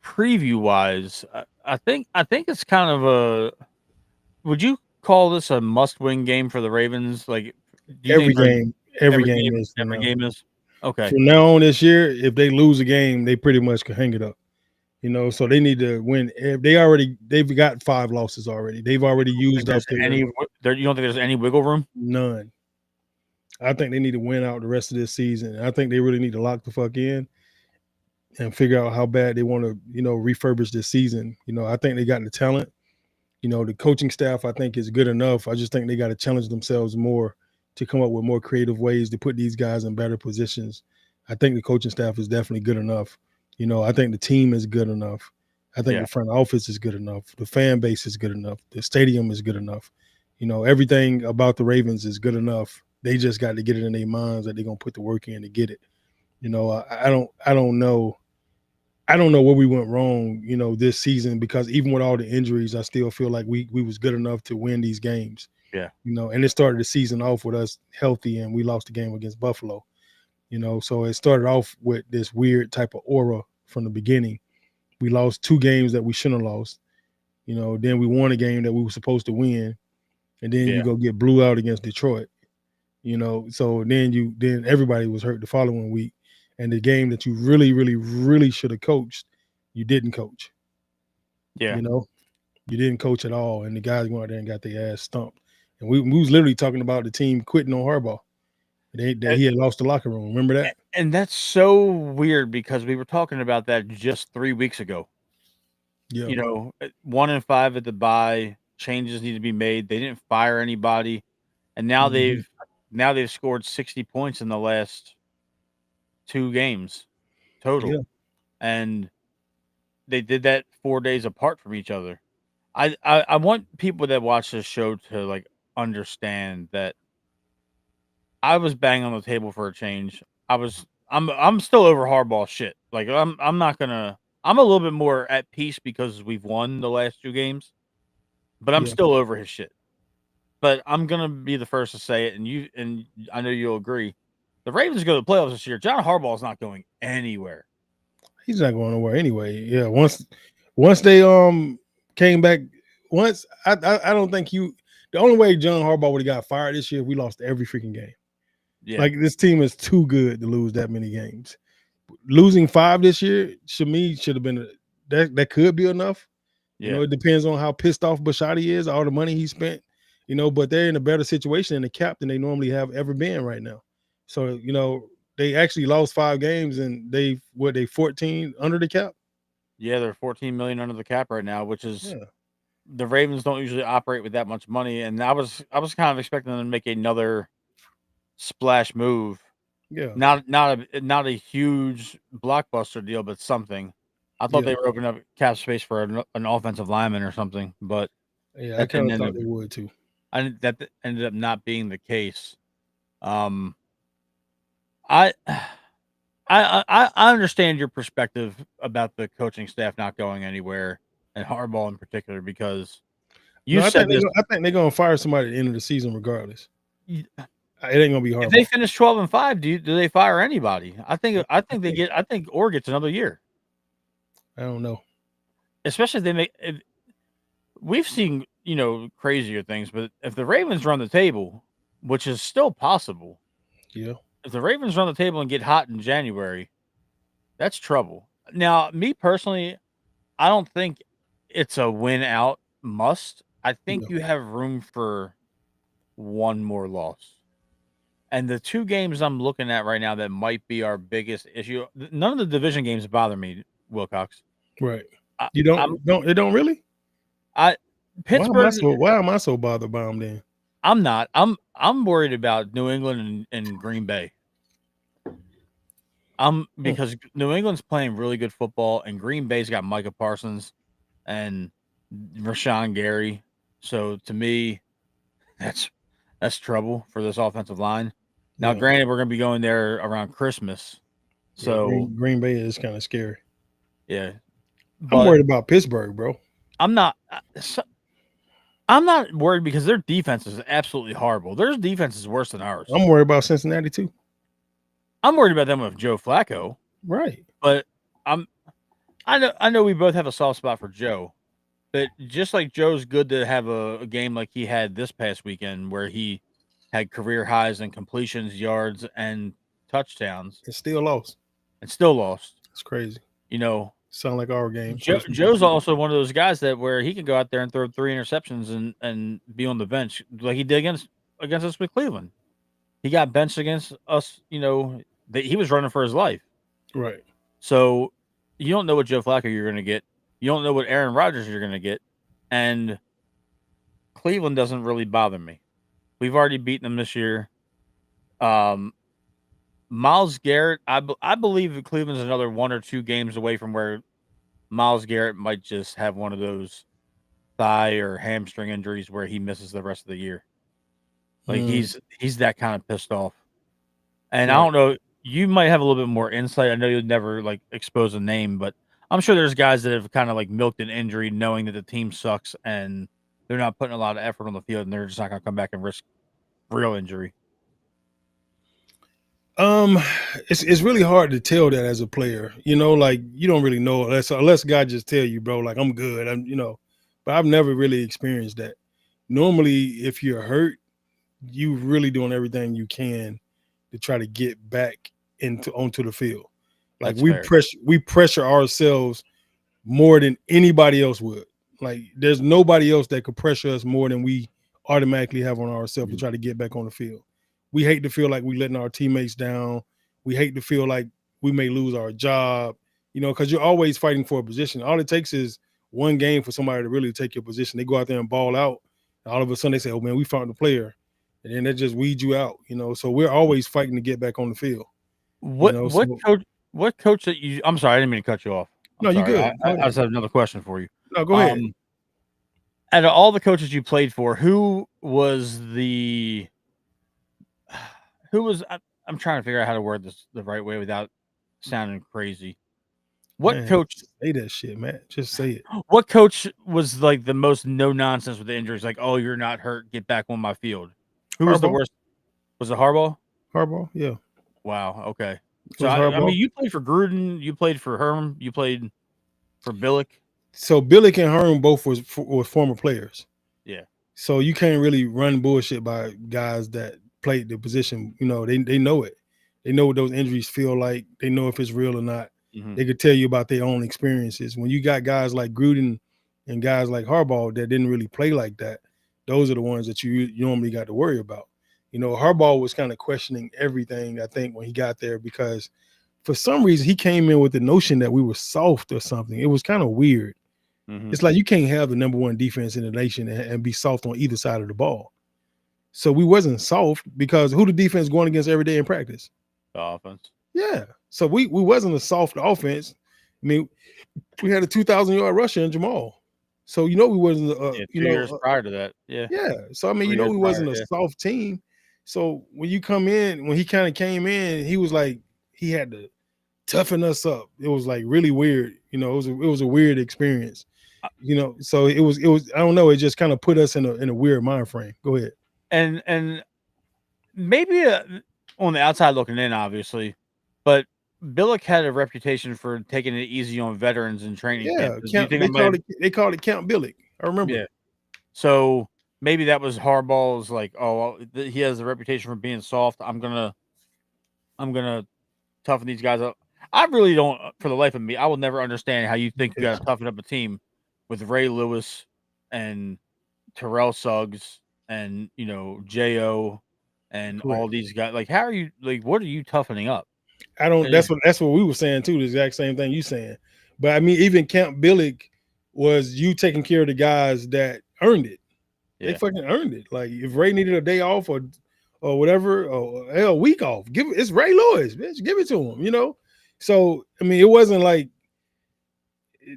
preview wise, I think it's kind of a. Would you call this a must-win game for the Ravens? Like every game is. Okay. From now on this year, if they lose a game, they pretty much can hang it up. So they need to win. They've got 5 losses already. They've already used up you don't think there's any wiggle room? None. I think they need to win out the rest of this season. I think they really need to lock the fuck in and figure out how bad they want to, refurbish this season. I think they got the talent. The coaching staff, I think, is good enough. I just think they got to challenge themselves more to come up with more creative ways to put these guys in better positions. I think the coaching staff is definitely good enough. I think the team is good enough. I think the front office is good enough. The fan base is good enough. The stadium is good enough. Everything about the Ravens is good enough They just got to get it in their minds that they're gonna put the work in to get it. I don't know. I don't know where we went wrong, this season, because even with all the injuries, I still feel like we was good enough to win these games. Yeah. And it started the season off with us healthy, and we lost the game against Buffalo. So it started off with this weird type of aura from the beginning. We lost 2 games that we shouldn't have lost. Then we won a game that we were supposed to win, and then you go get blew out against Detroit. So then everybody was hurt the following week, and the game that you really, really, really should have coached, you didn't coach. Yeah. You didn't coach at all, and the guys went out there and got their ass stumped. And we was literally talking about the team quitting on Harbaugh. That he had lost the locker room. Remember that? And that's so weird because we were talking about that just 3 weeks ago. Yeah. 1-5 at the bye, changes need to be made. They didn't fire anybody, and now they've scored 60 points in the last 2 games total. Yeah. And they did that 4 days apart from each other. I want people that watch this show to like understand that I was banging on the table for a change. I'm still over Harbaugh shit. Like I'm not gonna. I'm a little bit more at peace because we've won the last 2 games, but I'm Yeah. still over his shit. But I'm gonna be the first to say it, and I know you'll agree. The Ravens go to the playoffs this year. John Harbaugh is not going anywhere. He's not going nowhere anyway. Yeah. Once they came back, I don't think the only way John Harbaugh would have got fired this year, we lost every freaking game. Yeah. Like, this team is too good to lose that many games. Losing 5 this year, should have been that could be enough. Yeah. It depends on how pissed off Bashotti is, all the money he spent. But they're in a better situation in the cap than they normally have ever been right now. So they actually lost 5 games, and they 14 under the cap. Yeah, they're 14 million under the cap right now, which is Yeah. the Ravens don't usually operate with that much money, and I was kind of expecting them to make another splash move. Yeah. Not a huge blockbuster deal, but something. I thought Yeah. they were opening up cap space for an offensive lineman or something, but Yeah, I that kind didn't of end thought up. they would too. That ended up not being the case. I understand your perspective about the coaching staff not going anywhere, and Harbaugh in particular, because you I said think this. they're gonna fire somebody at the end of the season regardless. y- It ain't gonna be If Harbaugh. they finish 12-5, do they fire anybody? I think Orr gets another year, I don't know. especially if they make. We've seen crazier things, but if the Ravens run the table, which is still possible, Yeah. if the Ravens run the table and get hot in January, that's trouble. Now, me personally, I don't think it's a win out must. I think Yeah. you have room for one more loss. And the 2 games I'm looking at right now that might be our biggest issue. None of the division games bother me, Wilcox. Right. I, You I'm don't it don't really? I Pittsburgh. Why am I so bothered by them then? I'm not. I'm worried about New England and Green Bay. Because New England's playing really good football, and Green Bay's got Micah Parsons and Rashawn Gary. So to me, that's trouble for this offensive line. Now, Yeah. granted, we're going to be going there around Christmas, so Yeah, Green Bay is kind of scary. yeah. I'm But worried about Pittsburgh, bro. I'm not. I'm not worried because their defense is absolutely horrible. Their defense is worse than ours. I'm worried about Cincinnati too. I'm worried about them with Joe Flacco, Right. but I know we both have a soft spot for Joe, but just like Joe's good to have a game like he had this past weekend where he had career highs in completions, yards, and touchdowns, It's still lost. and still lost. It's crazy. Sound like our game. Joe's also one of those guys that where he can go out there and throw 3 interceptions and be on the bench like he did against us with Cleveland. He got benched against us. He was running for his life. Right. So you don't know what Joe Flacco you're going to get. You don't know what Aaron Rodgers you're going to get, and Cleveland doesn't really bother me. We've already beaten them this year. Myles Garrett, I believe that Cleveland's another 1 or 2 games away from where Myles Garrett might just have one of those thigh or hamstring injuries where he misses the rest of the year. Like Mm. he's that kind of pissed off. And I Right. don't know, you might have a little bit more insight. I know you'd never like expose a name, but I'm sure there's guys that have kind of like milked an injury knowing that the team sucks and they're not putting a lot of effort on the field and they're just not going to come back and risk real injury. Um, it's really hard to tell that as a player. Like you don't really know unless God just tell you, bro, like I'm good. But I've never really experienced that. Normally, if you're hurt, you really doing everything you can to try to get back onto the field. Like That's fair. we pressure ourselves more than anybody else would. Like there's nobody else that could pressure us more than we automatically have on ourselves to try to get back on the field. We hate to feel like we letting our teammates down. We hate to feel like we may lose our job, because you're always fighting for a position. All it takes is one game for somebody to really take your position. They go out there and ball out. And all of a sudden they say, oh man, we found the player. And then that just weeds you out, So we're always fighting to get back on the field. What So what coach that you I'm sorry, I didn't mean to cut you off. I'm no, you sorry. good. Go I ahead. just have another question for you. No, go ahead. Out of all the coaches you played for, who was the who was I'm trying to figure out how to word this the right way without sounding crazy. What Man, coach just say that shit, man. Just say it. what coach was like the most no nonsense with the injuries? Like, oh, you're not hurt, get back on my field. Who was the Harbaugh. worst? Was it Harbaugh? Harbaugh, yeah. Wow. Okay. It So was I Harbaugh. mean, you played for Gruden, you played for Herm, you played for Billick. So Billick and Herm both were former players. Yeah. So you can't really run bullshit by guys that played the position. They know it. They know what those injuries feel like. They know if it's real or not. Mm-hmm. They could tell you about their own experiences. When you got guys like Gruden and guys like Harbaugh that didn't really play like that, those are the ones that you normally got to worry about. Harbaugh was kind of questioning everything, I think, when he got there because for some reason he came in with the notion that we were soft or something. It was kind of weird. Mm-hmm. It's like you can't have the number one defense in the nation and be soft on either side of the ball. So we wasn't soft because who the defense going against every day in practice? The offense. Yeah. So we wasn't a soft offense. I mean, we had a 2,000-yard rusher in Jamal. So we wasn't Yeah, 2 years prior to that. Yeah. yeah. So I mean, 3 years we prior, wasn't a yeah. soft team. So when you come in, when he kind of came in, he was like he had to toughen us up. It was like really weird. It was a weird experience. So it was I don't know. It just kind of put us in a weird mind frame. Go ahead. And maybe on the outside looking in, obviously, but Billick had a reputation for taking it easy on veterans in training camp. Yeah, Do you think they called it Count Billick. I remember. Yeah. So maybe that was Harbaugh's like, oh, well, he has a reputation for being soft. I'm gonna toughen these guys up. I really don't, for the life of me, I will never understand how you think you got to toughen up a team with Ray Lewis and Terrell Suggs and Jo and Correct. all these guys. Like, how are you? Like, what are you toughening up? I don't. That's what we were saying too. The exact same thing you saying. But I mean, even Count Billick was you taking care of the guys that earned it. Yeah. They fucking earned it. Like if Ray needed a day off or whatever, or a week off, it's Ray Lewis, bitch. Give it to him. So I mean, it wasn't like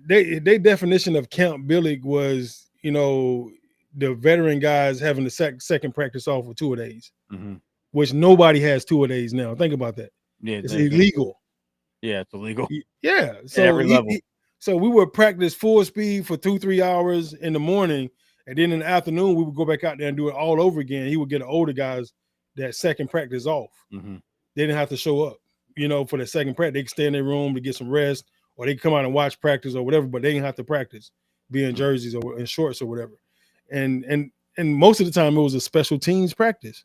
their definition of Count Billick was the veteran guys having the second practice off for 2 days, which nobody has 2 days now. Think about that. Yeah, It's illegal. Yeah, it's illegal. Yeah. So at every level. So we would practice full speed for 2-3 hours in the morning, and then in the afternoon we would go back out there and do it all over again. He would get the older guys that second practice off. They didn't have to show up, for the second practice. They could stay in their room to get some rest, or they could come out and watch practice or whatever, but they didn't have to practice, be in jerseys or in shorts or whatever. And most of the time it was a special teams practice.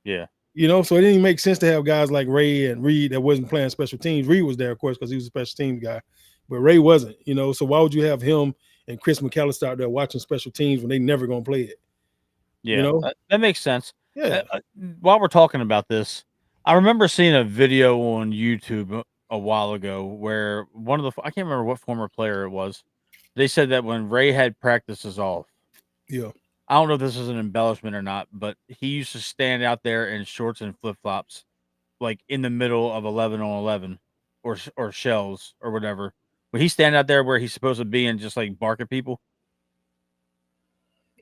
Yeah. So it didn't make sense to have guys like Ray and Reed that wasn't playing special teams. Reed was there, of course, because he was a special teams guy, but Ray wasn't. So why would you have him and Chris McAllister out there watching special teams when they never gonna play it? Yeah, that makes sense. Yeah. While we're talking about this, I remember seeing a video on YouTube a while ago where one of the I can't remember what former player it was. They said that when Ray had practices off. Yeah. I don't know if this is an embellishment or not, but he used to stand out there in shorts and flip-flops, like in the middle of 11 on 11 or shells or whatever. But he stand out there where he's supposed to be and just like bark at people.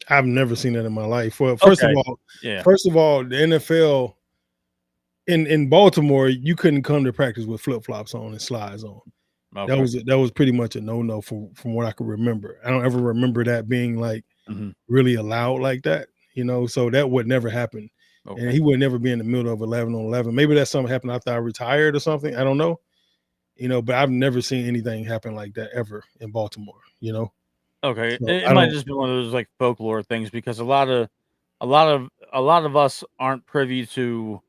I've never seen that in my life. Well, Okay. Yeah. first of all, the NFL in Baltimore, you couldn't come to practice with flip flops on and slides on. Okay. That was pretty much a no from what I can remember. I don't ever remember that being like Mhm. really allowed like that. So that would never happen. And Okay. he would never be in the middle of 11 on 11. Maybe that's something happened after I retired or something. I don't know. But I've never seen anything happen like that ever in Baltimore. Okay. So It I might don't. just be one of those like folklore things because a lot of us aren't privy to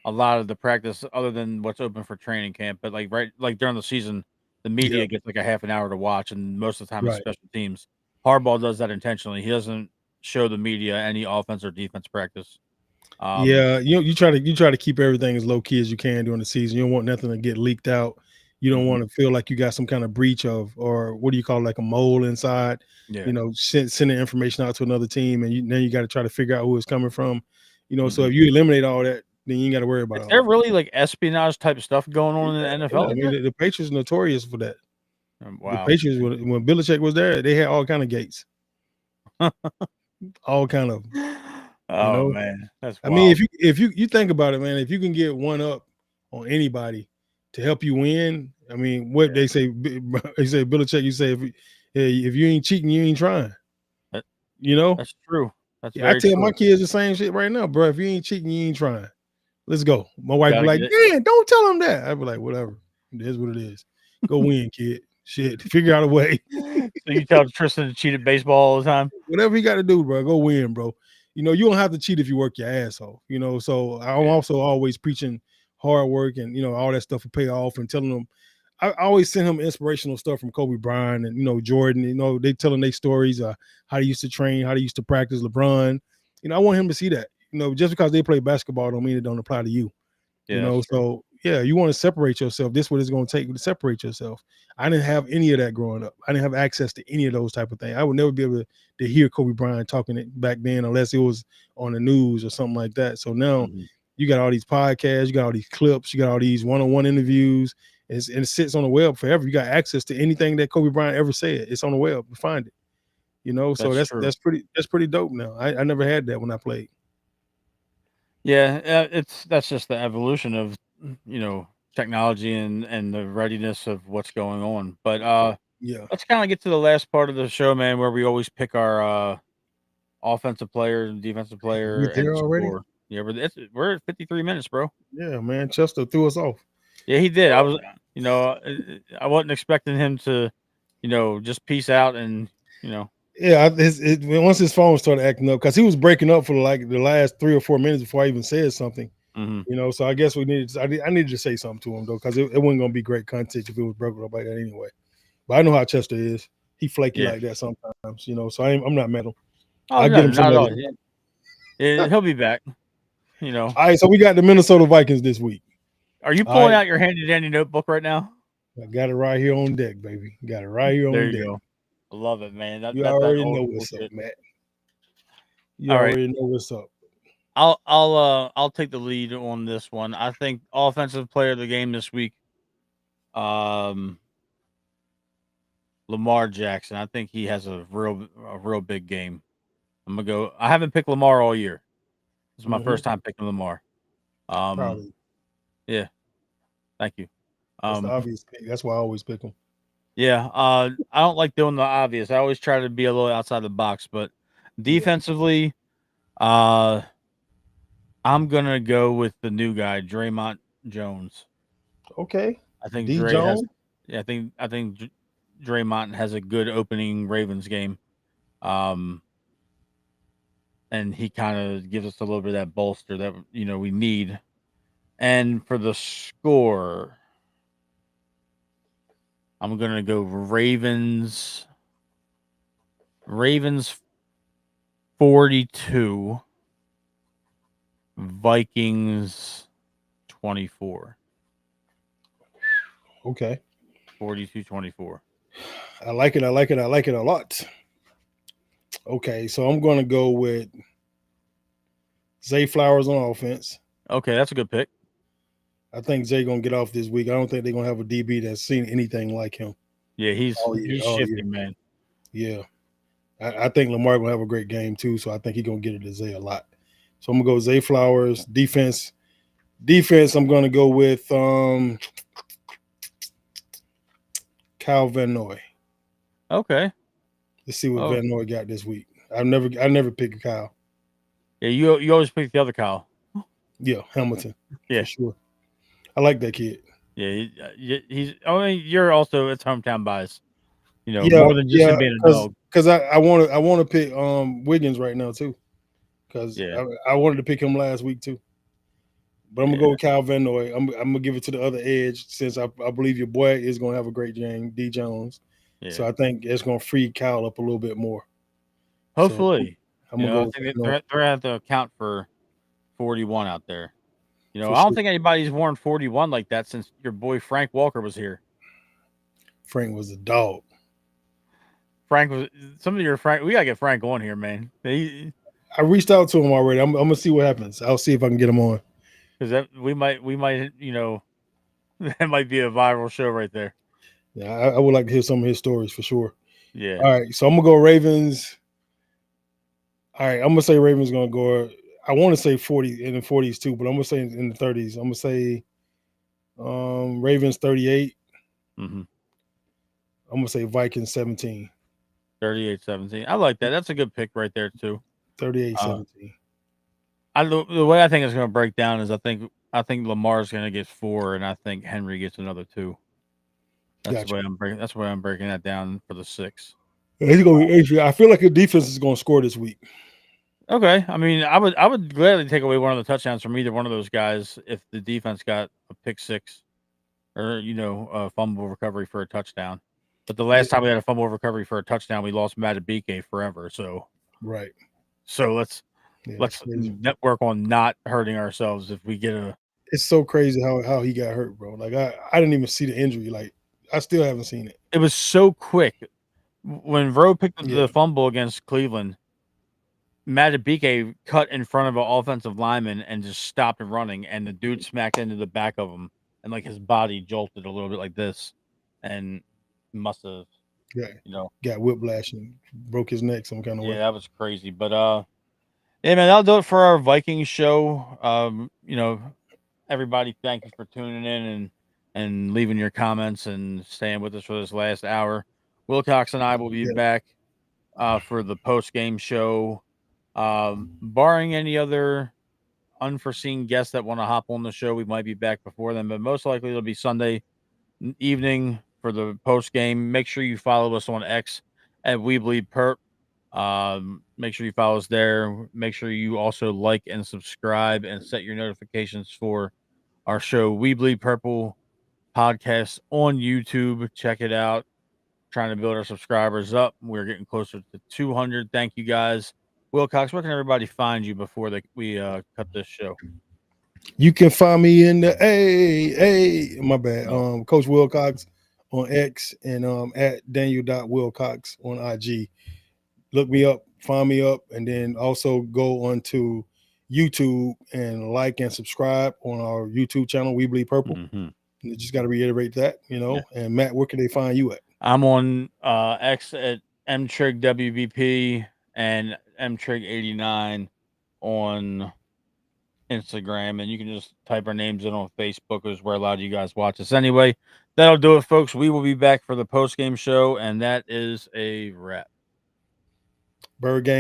a lot of the practice other than what's open for training camp. But like during the season, the Yeah, media gets like a half an hour to watch, and most of the time it's right. special teams. Harbaugh does that intentionally. He doesn't show the media any offense or defense practice. Um, Yeah, you try to keep everything as low key as you can during the season. You don't want nothing to get leaked out. You don't mhm. want to feel like you got some kind of breach of, or what do you call it, like a mole inside. Yeah. Sending information out to another team, and then you got to try to figure out who it's coming from. So Mhm. if you eliminate all that, then you ain't got to worry about Is all there that. really like espionage type stuff going on in the NFL Yeah, I like mean that? the Patriots notorious for that. The Wow. Patriots when Belichick was there, they had all kind of gates, all kind of. You Oh know, man, that's I mean, wild. if you think about it, man, if you can get one up on anybody to help you win, I mean, what Yeah. they say, they say Belichick, you say if you ain't cheating, you ain't trying. That, You know, that's true. That's yeah, I very tell my true. kids the same shit right now, bro. If you ain't cheating, you ain't trying. Let's go. My wife be Gotta like, get it. "Man, don't tell them that." I be like, "Whatever. It is what it is. Go win, kid. Shit, figure out a way." So you tell Tristan to cheat at baseball all the time? Whatever you got to do, bro, go win, bro. You don't have to cheat if you work your ass off. So I'm Yeah. also always preaching hard work and all that stuff will pay off, and telling them. I always send him inspirational stuff from Kobe Bryant and Jordan. They telling their stories, how they used to train, how they used to practice. LeBron. I want him to see that. Just because they play basketball don't mean it don't apply to you. Yeah, that's true. So yeah, you want to separate yourself. This is what it's going to take to separate yourself. I didn't have any of that growing up. I didn't have access to any of those type of things. I would never be able to hear Kobe Bryant talking it back then unless it was on the news or something like that. So now Mhm. you got all these podcasts, you got all these clips, you got all these one-on-one interviews, and it sits on the web forever. You got access to anything that Kobe Bryant ever said. It's on the web to find it. So That's that's true. that's pretty dope now. I never had that when I played. Yeah, that's just the evolution of technology and the readiness of what's going on. But Yeah. let's kind of get to the last part of the show, man, where we always pick our offensive player and defensive player We're there and already? score. Yeah, we're at 53 minutes, bro. Yeah, man. Chester threw us off. Yeah, he did. I wasn't expecting him to, just peace out and, you know, Yeah, once his phone started acting up, because he was breaking up for like the last 3 or 4 minutes before I even said something. mhm. So I guess I needed to say something to him though, because it wasn't gonna be great content if it was broken up like that anyway. But I know how Chester is. He flaky Yeah. like that sometimes. So I'm not mad at him. Oh I'll no, get him some not at other all. time. He'll be back. You know, All right, so we got the Minnesota Vikings this week. are you All pulling right, out your handy dandy notebook right now? I got it right here on deck, baby. Got it right here There on you deck. go. I love it, man. You That already old know school what's up, shit. Matt. You All right, already know what's up. I'll take the lead on this one. I think offensive player of the game this week, um, Lamar Jackson. I think he has a real big game. I'm gonna go. I haven't picked Lamar all year. This is my Hmm. first time picking Lamar. Um, Probably. yeah, thank you. That's the Um, obvious pick. That's why I always pick him. yeah, I don't like doing the obvious. I always try to be a little outside the box, but Yeah. defensively, uh, I'm gonna go with the new guy, Draymond Jones. Okay. I think D Dre has. Jones. Yeah, I think Draymond has a good opening Ravens game. Um, and he kind of gives us a little bit of that bolster that we need. And for the score, I'm gonna go Ravens 42, Vikings 24. Okay. 42-24. I like it. I like it. I like it a lot. Okay, so I'm going to go with Zay Flowers on offense. Okay, that's a good pick. I think Zay going to get off this week. I don't think they're going to have a DB that's seen anything like him Yeah, he's all year. he's All year. shifty, man. Yeah. I think Lamar gonna have a great game too. So I think he's gonna get it to Zay a lot. So I'm gonna go Zay Flowers. Defense. I'm gonna go with Kyle Van Noy. Okay. Let's see what Oh. Van Noy got this week. I never pick Kyle. Yeah, you always pick the other Kyle. Yeah, Hamilton. Yeah. For sure. I like that kid. Yeah, he's. I mean, you're also it's hometown bias. Yeah, more than just him being a dog. Because I want to pick Wiggins right now too. Because Yeah. I wanted to pick him last week too. But I'm gonna go with Kyle Van Noy. I'm gonna give it to the other edge since I believe your boy is gonna have a great game, D Jones. Yeah. So I think it's gonna free Kyle up a little bit more. Hopefully, so I'm gonna go with I think Van Noy. they're gonna have to account for 41 out there. I For don't sure. think anybody's worn 41 like that since your boy Frank Walker was here. Frank was a dog. Frank was some of your Frank. We gotta get Frank on here, man. I reached out to him already. I'm gonna see what happens. I'll see if I can get him on. Because we might, that might be a viral show right there. Yeah, I would like to hear some of his stories for sure. Yeah. All right, so I'm gonna go Ravens. All right, I'm gonna say Ravens gonna go. I want to say 40 in the 40s too, but I'm gonna say in the 30s. I'm gonna say Ravens 38. Mm-hmm. I'm gonna say Vikings 17. 38-17. I like that. That's a good pick right there too. 38-17. The way I think it's going to break down is I think Lamar's going to get 4, and I think Henry gets another 2. That's the way I'm breaking. That's the way I'm breaking that down for the 6. He's gonna be interesting. I feel like the defense is gonna score this week. Okay, I mean, I would gladly take away one of the touchdowns from either one of those guys if the defense got a pick 6 or a fumble recovery for a touchdown. But the last time we had a fumble recovery for a touchdown, we lost Matabike forever. So right. So let's network on not hurting ourselves if we get a. It's so crazy how he got hurt, bro. Like I didn't even see the injury. Like I still haven't seen it. It was so quick. When Vro picked the fumble against Cleveland, Matabike cut in front of an offensive lineman and just stopped running, and the dude smacked into the back of him, and like his body jolted a little bit like this, and must have, got whiplash and broke his neck some kind of way. Yeah, that was crazy. But yeah, man, that'll do it for our Vikings show. Everybody, thank you for tuning in and leaving your comments and staying with us for this last hour. Wilcox and I will be back for the post-game show. Barring any other unforeseen guests that want to hop on the show, we might be back before then, but most likely it'll be Sunday evening for the post-game. Make sure you follow us on X at WeBleedPerp. Make sure you follow us there. Make sure you also like and subscribe and set your notifications for our show, We Bleed Purple podcast on YouTube. Check it out. Trying to build our subscribers up. We're getting closer to 200. Thank you guys. Wilcox, where can everybody find you before we cut this show? You can find me in the my bad. Coach Wilcox on X and at Daniel.Wilcox on IG. Look me up, find me up, and then also go onto YouTube and like and subscribe on our YouTube channel, We Bleed Purple. Mm-hmm. You just got to reiterate that, And Matt, where can they find you at? I'm on X at mtrigwbp and mtrig89 on Instagram, and you can just type our names in on Facebook, because we're allowed you guys watch us anyway. That'll do it, folks. We will be back for the post-game show, and that is a wrap. Bird Gang.